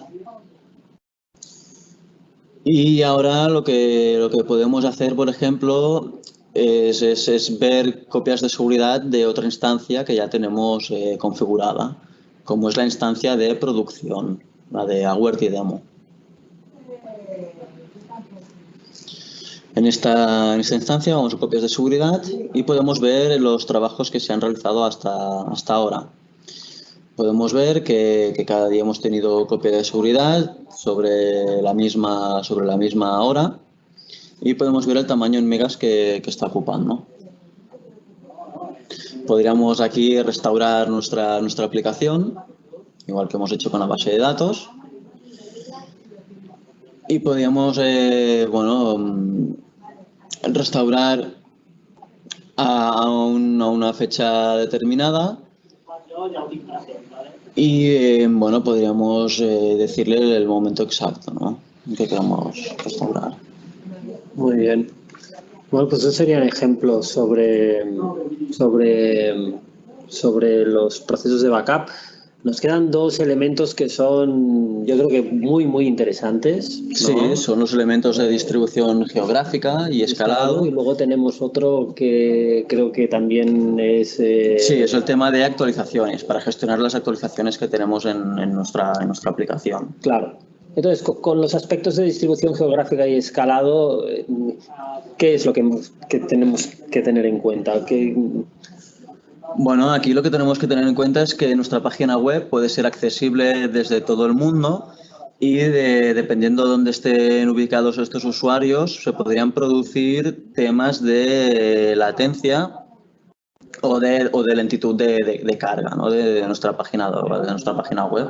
Y ahora lo que podemos hacer, por ejemplo, es ver copias de seguridad de otra instancia que ya tenemos configurada, como es la instancia de producción, la de Awareness Demo. En esta instancia vamos a copias de seguridad y podemos ver los trabajos que se han realizado hasta ahora. Podemos ver que cada día hemos tenido copia de seguridad sobre la misma hora, y podemos ver el tamaño en megas que está ocupando. Podríamos aquí restaurar nuestra aplicación, igual que hemos hecho con la base de datos. Y podríamos restaurar a una fecha determinada y, bueno, podríamos decirle el momento exacto, ¿no?, en que queremos restaurar. Muy bien. Bueno, pues esos serían ejemplos sobre los procesos de backup. Nos quedan dos elementos que son, yo creo que muy interesantes, ¿no? Sí, son los elementos de distribución geográfica y escalado. Y luego tenemos otro que creo que también es... Sí, es el tema de actualizaciones, para gestionar las actualizaciones que tenemos en nuestra aplicación. Claro. Entonces, con los aspectos de distribución geográfica y escalado, ¿qué es lo que tenemos que tener en cuenta? Bueno, aquí lo que tenemos que tener en cuenta es que nuestra página web puede ser accesible desde todo el mundo y dependiendo de dónde estén ubicados estos usuarios, se podrían producir temas de latencia o de lentitud de carga, ¿no?, de nuestra página web.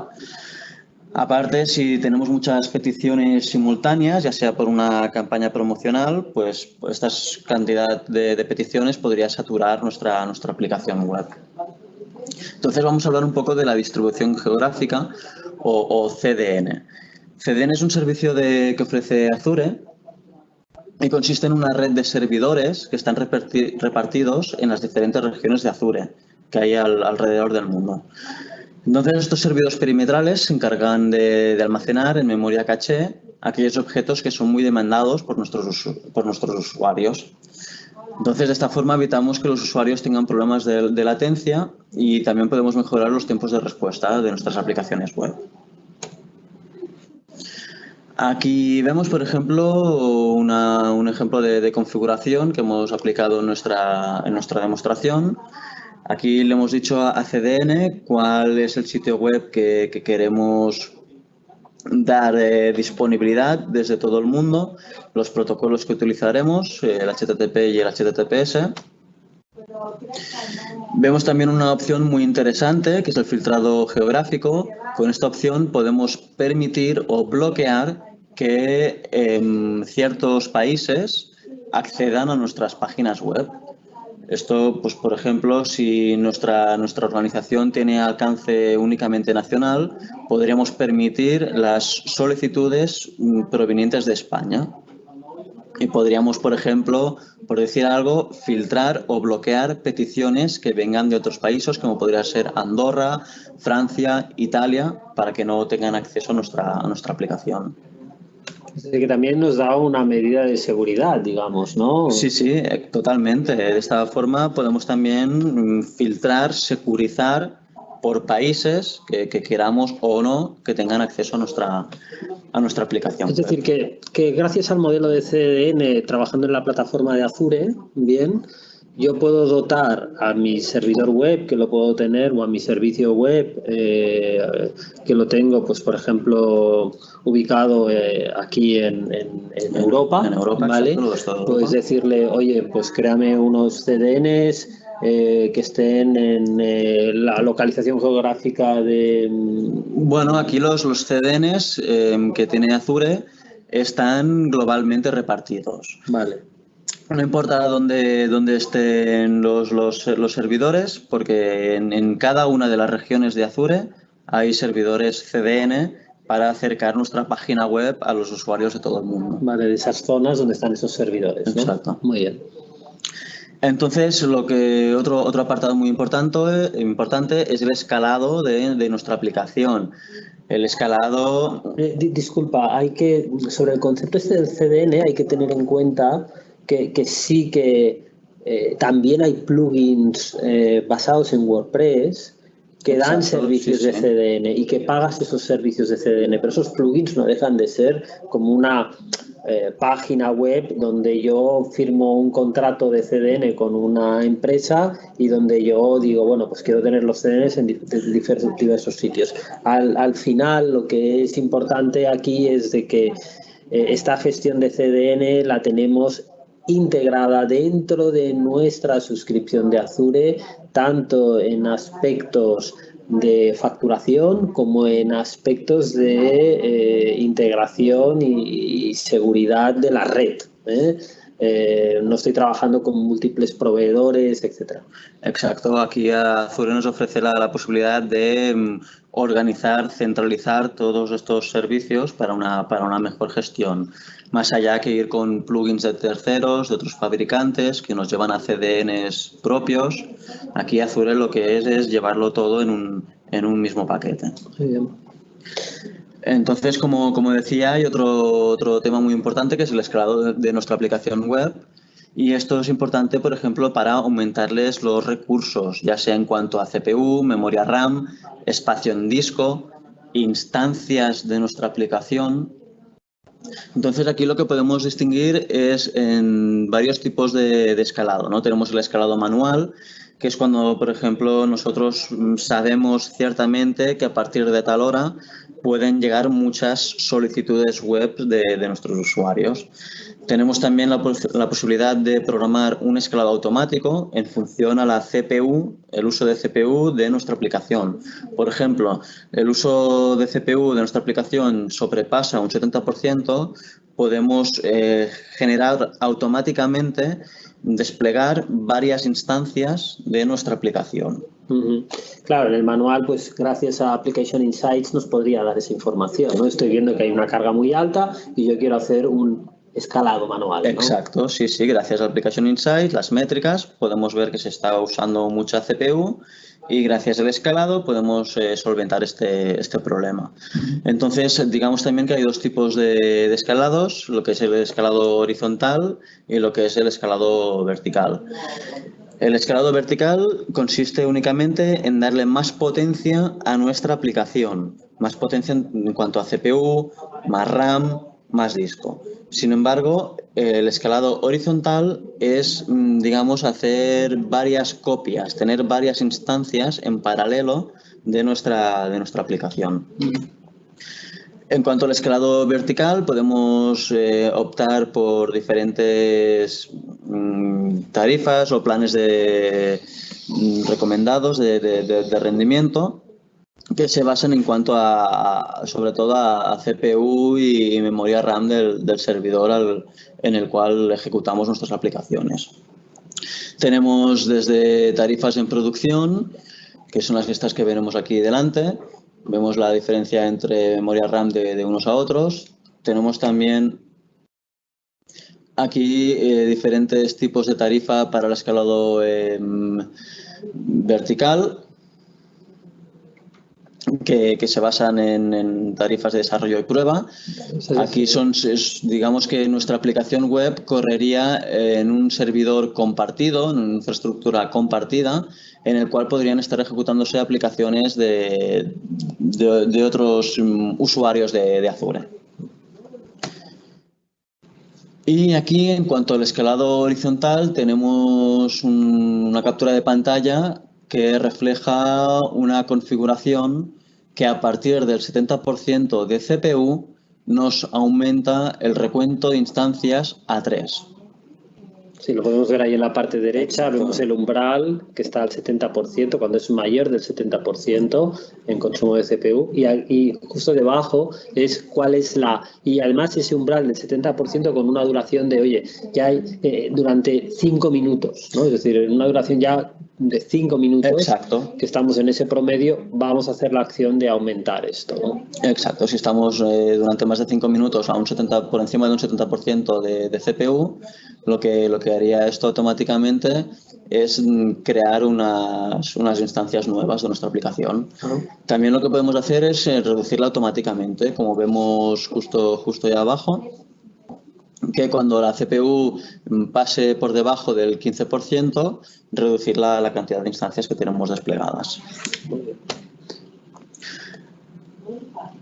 Aparte, si tenemos muchas peticiones simultáneas, ya sea por una campaña promocional, pues esta cantidad de peticiones podría saturar nuestra aplicación web. Entonces vamos a hablar un poco de la distribución geográfica o CDN. CDN es un servicio que ofrece Azure y consiste en una red de servidores que están repartidos en las diferentes regiones de Azure que hay alrededor del mundo. Entonces, estos servidores perimetrales se encargan de almacenar en memoria caché aquellos objetos que son muy demandados por nuestros usuarios. Entonces, de esta forma evitamos que los usuarios tengan problemas de latencia y también podemos mejorar los tiempos de respuesta de nuestras aplicaciones web. Aquí vemos, por ejemplo, un ejemplo de configuración que hemos aplicado en nuestra demostración. Aquí le hemos dicho a CDN cuál es el sitio web que queremos dar disponibilidad desde todo el mundo, los protocolos que utilizaremos, el HTTP y el HTTPS. Vemos también una opción muy interesante que es el filtrado geográfico. Con esta opción podemos permitir o bloquear que ciertos países accedan a nuestras páginas web. Esto, pues, por ejemplo, si nuestra organización tiene alcance únicamente nacional, podríamos permitir las solicitudes provenientes de España. Y podríamos, por ejemplo, por decir algo, filtrar o bloquear peticiones que vengan de otros países, como podría ser Andorra, Francia, Italia, para que no tengan acceso a nuestra aplicación. Es decir, que también nos da una medida de seguridad, digamos, ¿no? Sí, totalmente. De esta forma podemos también filtrar, securizar por países que queramos o no que tengan acceso a nuestra aplicación. Es decir, que gracias al modelo de CDN trabajando en la plataforma de Azure, bien, yo puedo dotar a mi servidor web, que lo puedo tener, o a mi servicio web, que lo tengo, pues, por ejemplo, ubicado aquí en Europa, en Europa, ¿vale? Exacto, Puedes decirle, oye, pues créame unos CDNs que estén en la localización geográfica de... Bueno, aquí los CDNs que tiene Azure están globalmente repartidos. Vale. No importa dónde estén los servidores, porque en cada una de las regiones de Azure hay servidores CDN para acercar nuestra página web a los usuarios de todo el mundo. Vale, de esas zonas donde están esos servidores, ¿no? Exacto. Muy bien. Entonces, otro apartado muy importante es el escalado de nuestra aplicación. El escalado... Disculpa, sobre el concepto este del CDN hay que tener en cuenta que sí que también hay plugins basados en WordPress que dan servicios de CDN y que pagas esos servicios de CDN, pero esos plugins no dejan de ser como una página web donde yo firmo un contrato de CDN con una empresa y donde yo digo, bueno, pues quiero tener los CDNs en diversos sitios. Al final, lo que es importante aquí es de que esta gestión de CDN la tenemos integrada dentro de nuestra suscripción de Azure, tanto en aspectos de facturación como en aspectos de integración y seguridad de la red. no estoy trabajando con múltiples proveedores, etcétera. Exacto, aquí Azure nos ofrece la posibilidad de organizar, centralizar todos estos servicios para una mejor gestión. Más allá que ir con plugins de terceros, de otros fabricantes que nos llevan a CDNs propios, aquí Azure lo que es llevarlo todo en un mismo paquete. Muy bien. Entonces, como decía, hay otro tema muy importante que es el escalado de nuestra aplicación web. Y esto es importante, por ejemplo, para aumentarles los recursos, ya sea en cuanto a CPU, memoria RAM, espacio en disco, instancias de nuestra aplicación. Entonces, aquí lo que podemos distinguir es en varios tipos de escalado, ¿no? Tenemos el escalado manual, que es cuando, por ejemplo, nosotros sabemos ciertamente que a partir de tal hora pueden llegar muchas solicitudes web de nuestros usuarios. Tenemos también la posibilidad de programar un escalado automático en función a la CPU, el uso de CPU de nuestra aplicación. Por ejemplo, el uso de CPU de nuestra aplicación sobrepasa un 70%, podemos generar automáticamente, desplegar varias instancias de nuestra aplicación. Claro, en el manual, pues gracias a Application Insights nos podría dar esa información, ¿no? Estoy viendo que hay una carga muy alta y yo quiero hacer un escalado manual, ¿no? Exacto, sí, gracias a Application Insights, las métricas, podemos ver que se está usando mucha CPU y gracias al escalado podemos solventar este problema. Entonces, digamos también que hay dos tipos de escalados, lo que es el escalado horizontal y lo que es el escalado vertical. El escalado vertical consiste únicamente en darle más potencia a nuestra aplicación, más potencia en cuanto a CPU, más RAM, más disco. Sin embargo, el escalado horizontal es, digamos, hacer varias copias, tener varias instancias en paralelo de nuestra aplicación. En cuanto al escalado vertical, podemos optar por diferentes tarifas o planes recomendados de rendimiento que se basan en cuanto sobre todo a CPU y memoria RAM del servidor en el cual ejecutamos nuestras aplicaciones. Tenemos desde tarifas en producción, que son las listas que veremos aquí delante. Vemos la diferencia entre memoria RAM de unos a otros. Tenemos también aquí diferentes tipos de tarifa para el escalado vertical, que se basan en tarifas de desarrollo y prueba. Aquí digamos que nuestra aplicación web correría en un servidor compartido, en una infraestructura compartida, en el cual podrían estar ejecutándose aplicaciones de otros usuarios de Azure. Y aquí, en cuanto al escalado horizontal, tenemos una captura de pantalla que refleja una configuración que a partir del 70% de CPU nos aumenta el recuento de instancias a 3. Sí, lo podemos ver ahí en la parte derecha. Exacto. Vemos el umbral que está al 70%, cuando es mayor del 70% en consumo de CPU. Y justo debajo es cuál es y además ese umbral del 70% con una duración de, oye, ya hay durante 5 minutos, ¿no? Es decir, una duración ya de 5 minutos. Exacto. Que estamos en ese promedio, vamos a hacer la acción de aumentar esto, ¿no? Exacto. Si estamos durante más de 5 minutos por encima de un 70% de CPU, lo que haría esto automáticamente es crear unas instancias nuevas de nuestra aplicación. También lo que podemos hacer es reducirla automáticamente, como vemos justo ahí abajo, que cuando la CPU pase por debajo del 15%, reducir la cantidad de instancias que tenemos desplegadas.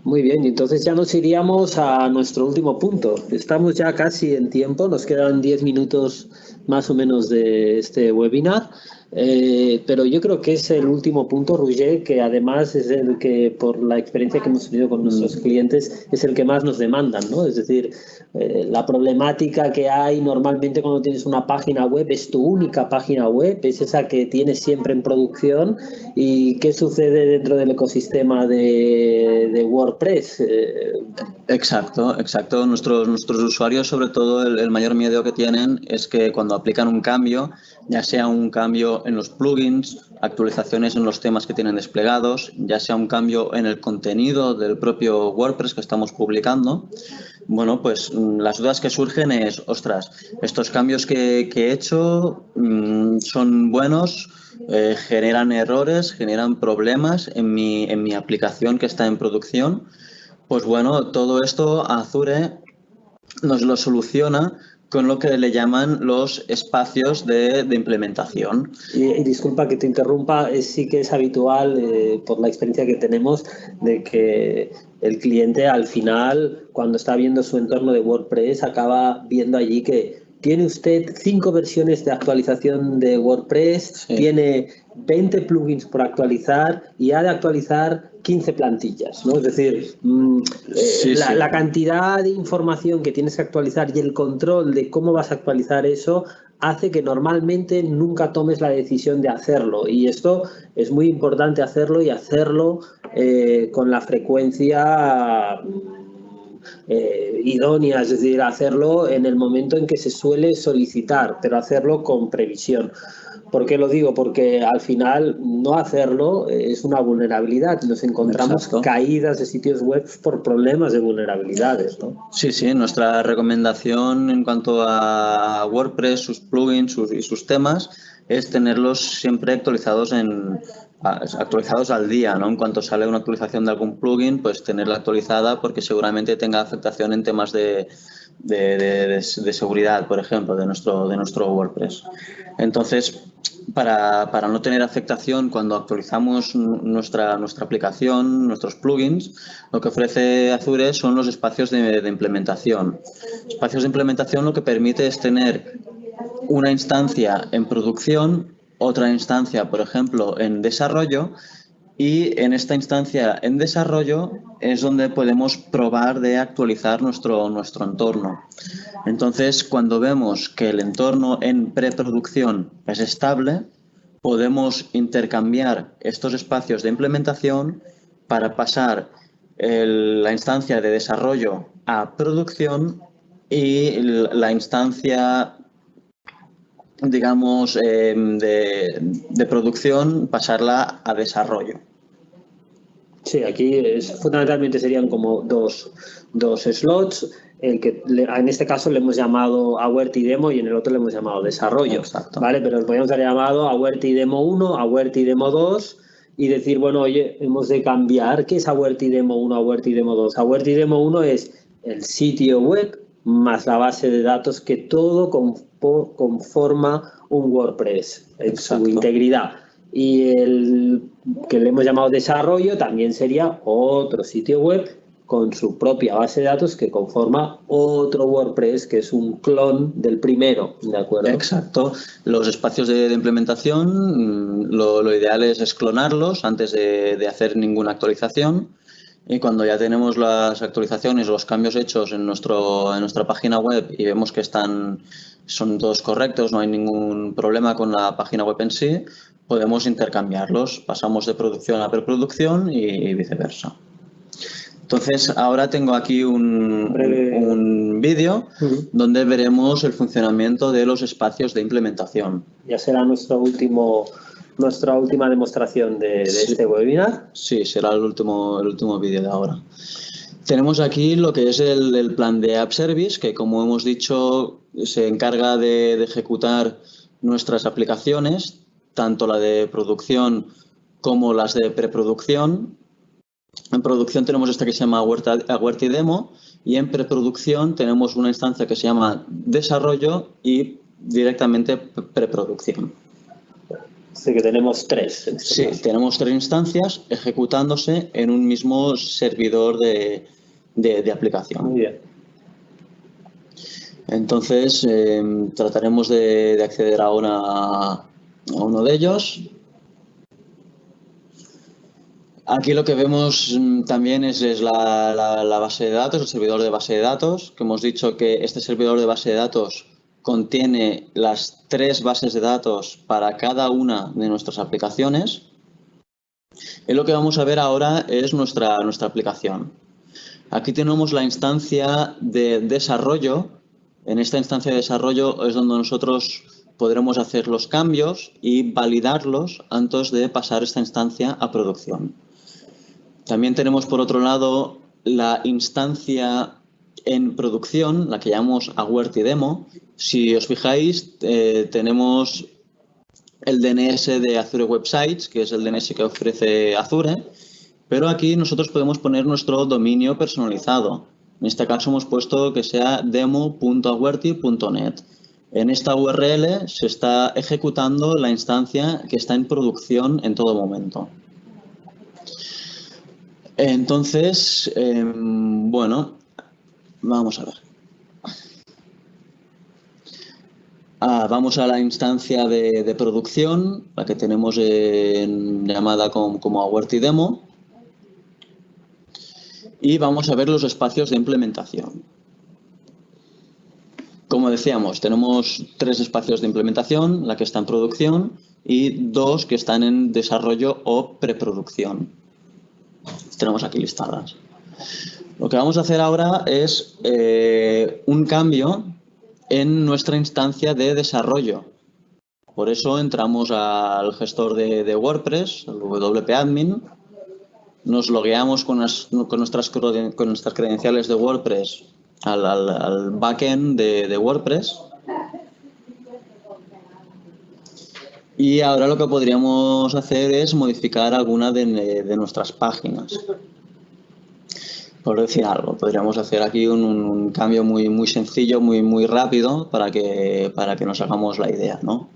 Muy bien, y entonces ya nos iríamos a nuestro último punto. Estamos ya casi en tiempo, nos quedan 10 minutos más o menos de este webinar. Pero yo creo que es el último punto, Roger, que además es el que, por la experiencia que hemos tenido con nuestros clientes, es el que más nos demandan, ¿no? Es decir, la problemática que hay normalmente cuando tienes una página web es tu única página web, es esa que tienes siempre en producción. ¿Y qué sucede dentro del ecosistema de WordPress? Exacto, exacto. Nuestros usuarios, sobre todo, el mayor miedo que tienen es que cuando aplican un cambio, ya sea un cambio en los plugins, actualizaciones en los temas que tienen desplegados, ya sea un cambio en el contenido del propio WordPress que estamos publicando, bueno, pues las dudas que surgen es, ostras, estos cambios que he hecho son buenos, generan errores, generan problemas en mi aplicación que está en producción. Pues bueno, todo esto Azure nos lo soluciona con lo que le llaman los espacios de implementación. Y disculpa que te interrumpa, sí que es habitual, por la experiencia que tenemos, de que el cliente al final, cuando está viendo su entorno de WordPress, acaba viendo allí que tiene usted 5 versiones de actualización de WordPress, Sí. tiene 20 plugins por actualizar y ha de actualizar 15 plantillas, ¿no? Es decir, Sí. la cantidad de información que tienes que actualizar y el control de cómo vas a actualizar eso hace que normalmente nunca tomes la decisión de hacerlo, y esto es muy importante hacerlo, y hacerlo con la frecuencia idónea, es decir, hacerlo en el momento en que se suele solicitar, pero hacerlo con previsión. ¿Por qué lo digo? Porque al final no hacerlo es una vulnerabilidad. Nos encontramos Exacto. caídas de sitios web por problemas de vulnerabilidades, ¿no? Sí, sí, nuestra recomendación en cuanto a WordPress, sus plugins y sus temas, es tenerlos siempre actualizados al día, ¿no? En cuanto sale una actualización de algún plugin, pues tenerla actualizada porque seguramente tenga afectación en temas de seguridad, por ejemplo, de nuestro WordPress. Entonces, para no tener afectación cuando actualizamos nuestra aplicación, nuestros plugins, lo que ofrece Azure son los espacios de implementación. Espacios de implementación lo que permite es tener una instancia en producción, otra instancia, por ejemplo, en desarrollo, y en esta instancia en desarrollo es donde podemos probar de actualizar nuestro entorno. Entonces, cuando vemos que el entorno en preproducción es estable, podemos intercambiar estos espacios de implementación para pasar la instancia de desarrollo a producción y la instancia, digamos, de producción, pasarla a desarrollo. Sí, aquí fundamentalmente serían como dos slots, el que en este caso le hemos llamado Awerty Demo y en el otro le hemos llamado Desarrollo. Exacto. ¿Vale? Pero podríamos haber llamado Awerty Demo 1, Awerty Demo 2 y decir, bueno, oye, hemos de cambiar. ¿Qué es Awerty Demo 1, Awerty Demo 2? Awerty Demo 1 es el sitio web más la base de datos, que todo conforma un WordPress en Exacto. su integridad. Y el que le hemos llamado desarrollo también sería otro sitio web con su propia base de datos que conforma otro WordPress, que es un clon del primero, ¿de acuerdo? Exacto. Los espacios de implementación, lo ideal es clonarlos antes de hacer ninguna actualización. Y cuando ya tenemos las actualizaciones o los cambios hechos en nuestra página web y vemos que son todos correctos, no hay ningún problema con la página web en sí, podemos intercambiarlos. Pasamos de producción a preproducción y viceversa. Entonces, ahora tengo aquí un vídeo donde veremos el funcionamiento de los espacios de implementación. Ya será nuestra última demostración de este webinar. Sí, será el último vídeo de ahora. Tenemos aquí lo que es el plan de App Service, que como hemos dicho se encarga de ejecutar nuestras aplicaciones, tanto la de producción como las de preproducción. En producción tenemos esta que se llama Awerty Demo y en preproducción tenemos una instancia que se llama desarrollo y directamente preproducción. Así que tenemos tres. Sí, tenemos 3 instancias ejecutándose en un mismo servidor de aplicación. Muy bien. Entonces, trataremos de acceder ahora a uno de ellos. Aquí lo que vemos también es la base de datos, el servidor de base de datos, que hemos dicho que este servidor de base de datos contiene las 3 bases de datos para cada una de nuestras aplicaciones. Y lo que vamos a ver ahora es nuestra aplicación. Aquí tenemos la instancia de desarrollo. En esta instancia de desarrollo es donde nosotros podremos hacer los cambios y validarlos antes de pasar esta instancia a producción. También tenemos por otro lado la instancia en producción, la que llamamos Awerty Demo. Si os fijáis, tenemos el DNS de Azure Websites, que es el DNS que ofrece Azure, pero aquí nosotros podemos poner nuestro dominio personalizado. En este caso hemos puesto que sea demo.awerty.net. En esta URL se está ejecutando la instancia que está en producción en todo momento. Entonces, bueno, vamos a ver. Vamos a la instancia de producción, la que tenemos llamada como Awerty Demo. Y vamos a ver los espacios de implementación. Como decíamos, tenemos 3 espacios de implementación, la que está en producción y 2 que están en desarrollo o preproducción. Tenemos aquí listadas. Lo que vamos a hacer ahora es un cambio en nuestra instancia de desarrollo. Por eso entramos al gestor de WordPress, el WP Admin, nos logueamos con nuestras credenciales de WordPress al backend de WordPress. Y ahora lo que podríamos hacer es modificar alguna de nuestras páginas. Por decir algo, podríamos hacer aquí un cambio muy sencillo, muy rápido para que nos hagamos la idea, ¿no?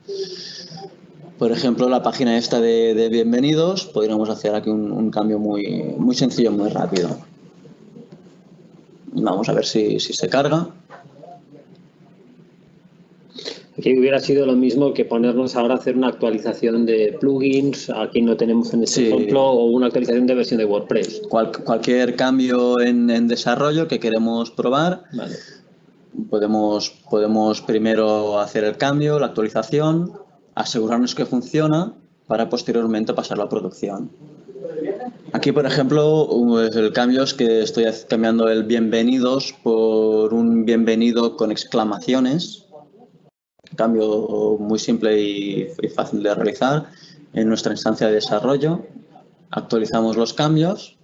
Por ejemplo, la página esta de bienvenidos, podríamos hacer aquí un cambio muy sencillo, muy rápido. Vamos a ver si se carga. Aquí hubiera sido lo mismo que ponernos ahora a hacer una actualización de plugins, aquí no tenemos en este ejemplo, o una actualización de versión de WordPress. Cualquier cambio en desarrollo que queremos probar, vale. podemos primero hacer el cambio, la actualización, asegurarnos que funciona para posteriormente pasarlo a producción. Aquí, por ejemplo, el cambio es que estoy cambiando el bienvenidos por un bienvenido con exclamaciones. Cambio muy simple y fácil de realizar en nuestra instancia de desarrollo. Actualizamos los cambios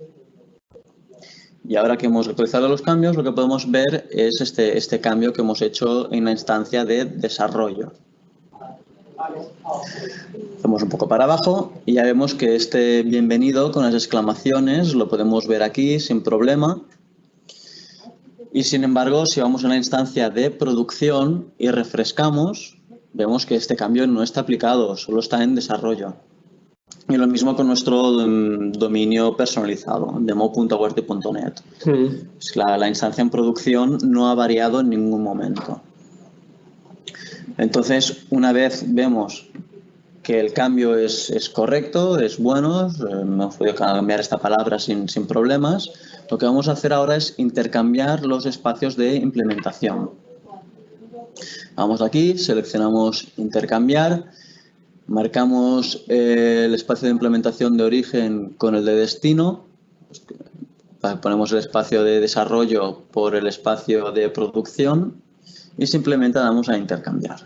y ahora que hemos actualizado los cambios, lo que podemos ver es este cambio que hemos hecho en la instancia de desarrollo. Hacemos un poco para abajo y ya vemos que este bienvenido con las exclamaciones lo podemos ver aquí sin problema. Y sin embargo, si vamos a la instancia de producción y refrescamos, vemos que este cambio no está aplicado, solo está en desarrollo. Y lo mismo con nuestro dominio personalizado, demo.awerty.net. La instancia en producción no ha variado en ningún momento. Entonces, una vez vemos que el cambio es correcto, es bueno, hemos podido cambiar esta palabra sin problemas, lo que vamos a hacer ahora es intercambiar los espacios de implementación. Vamos aquí, seleccionamos intercambiar, marcamos el espacio de implementación de origen con el de destino, ponemos el espacio de desarrollo por el espacio de producción y simplemente damos a intercambiar.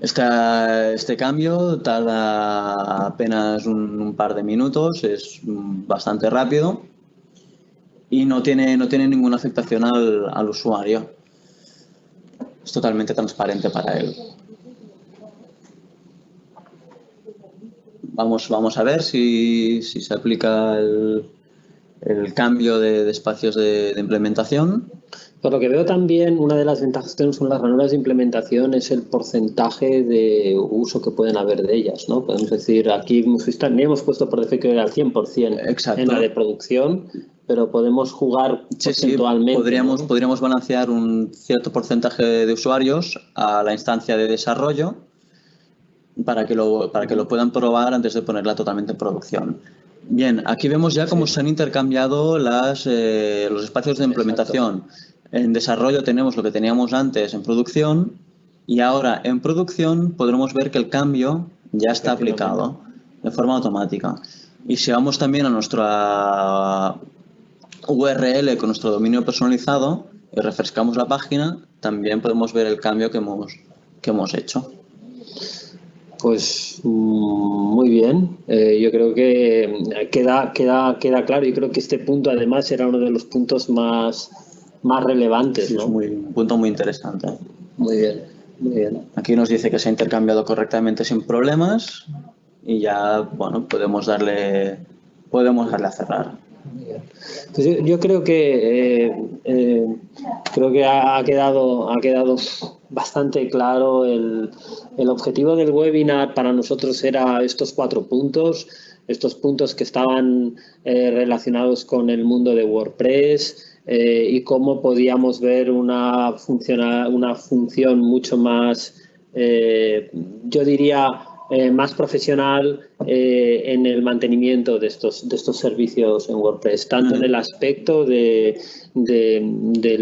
Este cambio tarda apenas un par de minutos, es bastante rápido y no tiene ninguna afectación al usuario. Es totalmente transparente para él. Vamos a ver si se aplica el cambio de espacios de implementación. Por lo que veo también, una de las ventajas que tenemos con las ranuras de implementación es el porcentaje de uso que pueden haber de ellas, ¿no? Podemos decir, aquí hemos puesto por defecto al 100% Exacto. En la de producción, pero podemos jugar porcentualmente. Sí, podríamos balancear un cierto porcentaje de usuarios a la instancia de desarrollo para que lo puedan probar antes de ponerla totalmente en producción. Bien, aquí vemos ya cómo se han intercambiado los espacios de implementación. En desarrollo tenemos lo que teníamos antes en producción y ahora en producción podremos ver que el cambio ya está aplicado de forma automática. Y si vamos también a nuestra URL con nuestro dominio personalizado y refrescamos la página, también podemos ver el cambio que hemos hecho. Pues muy bien, yo creo que queda claro, y creo que este punto además era uno de los puntos más relevantes, ¿no? Es un punto muy interesante. Muy bien, muy bien. Aquí nos dice que se ha intercambiado correctamente sin problemas y ya, bueno, podemos darle a cerrar. Pues yo creo que ha quedado bastante claro el objetivo del webinar. Para nosotros era estos 4 puntos, estos puntos que estaban relacionados con el mundo de WordPress y cómo podíamos ver una función mucho más, yo diría, más profesional en el mantenimiento de estos servicios en WordPress, tanto en el aspecto de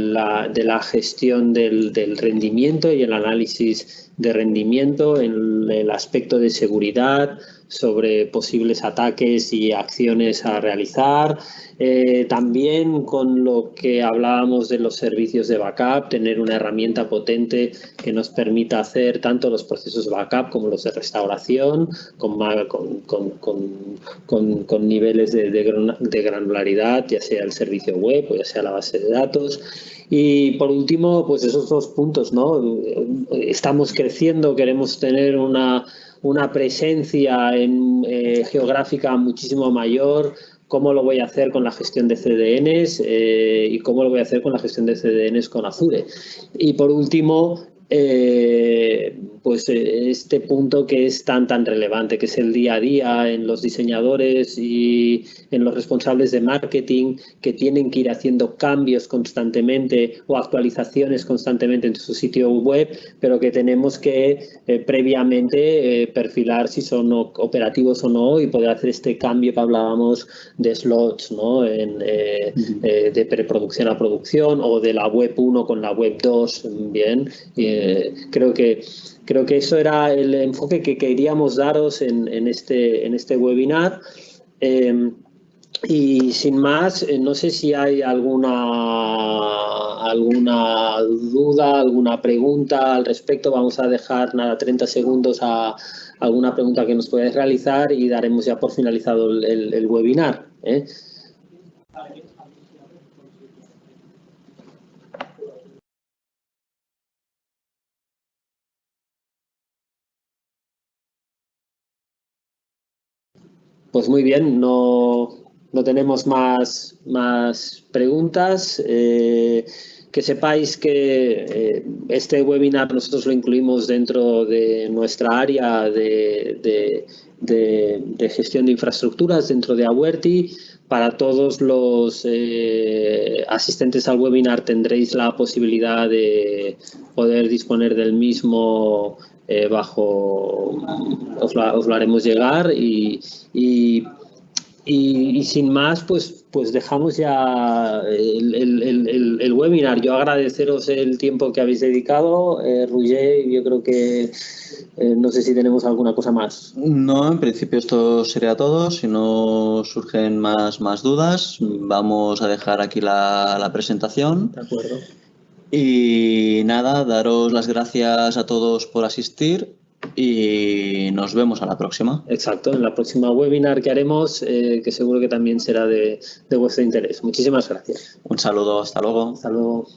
la gestión del rendimiento y el análisis de rendimiento, en el aspecto de seguridad, sobre posibles ataques y acciones a realizar, también con lo que hablábamos de los servicios de backup, tener una herramienta potente que nos permita hacer tanto los procesos de backup como los de restauración con niveles de granularidad, ya sea el servicio web o ya sea la base de datos. Y por último, pues esos 2 puntos, ¿no? Estamos creciendo, queremos tener una presencia geográfica muchísimo mayor. ¿Cómo lo voy a hacer con la gestión de CDNs y cómo lo voy a hacer con la gestión de CDNs con Azure? Y por último, pues este punto que es tan relevante, que es el día a día en los diseñadores y en los responsables de marketing, que tienen que ir haciendo cambios constantemente o actualizaciones constantemente en su sitio web, pero que tenemos que previamente perfilar si son operativos o no y poder hacer este cambio que hablábamos de slots, ¿no? De preproducción a producción o de la web 1 con la web 2, bien. Creo que eso era el enfoque que queríamos daros en este webinar. Y sin más, no sé si hay alguna duda, alguna pregunta al respecto. Vamos a dejar 30 segundos a alguna pregunta que nos podáis realizar y daremos ya por finalizado el webinar, ¿eh? Pues muy bien, no tenemos más preguntas. Que sepáis que este webinar nosotros lo incluimos dentro de nuestra área de gestión de infraestructuras dentro de Awerty. Para todos los asistentes al webinar tendréis la posibilidad de poder disponer del mismo os lo haremos llegar y sin más, pues dejamos ya el webinar. Yo agradeceros el tiempo que habéis dedicado, Roger. Yo creo que no sé si tenemos alguna cosa más. No, en principio esto sería todo. Si no surgen más dudas, vamos a dejar aquí la presentación. De acuerdo. Y nada, daros las gracias a todos por asistir y nos vemos a la próxima. Exacto, en la próxima webinar que haremos, que seguro que también será de vuestro interés. Muchísimas gracias. Un saludo, hasta luego. Hasta luego.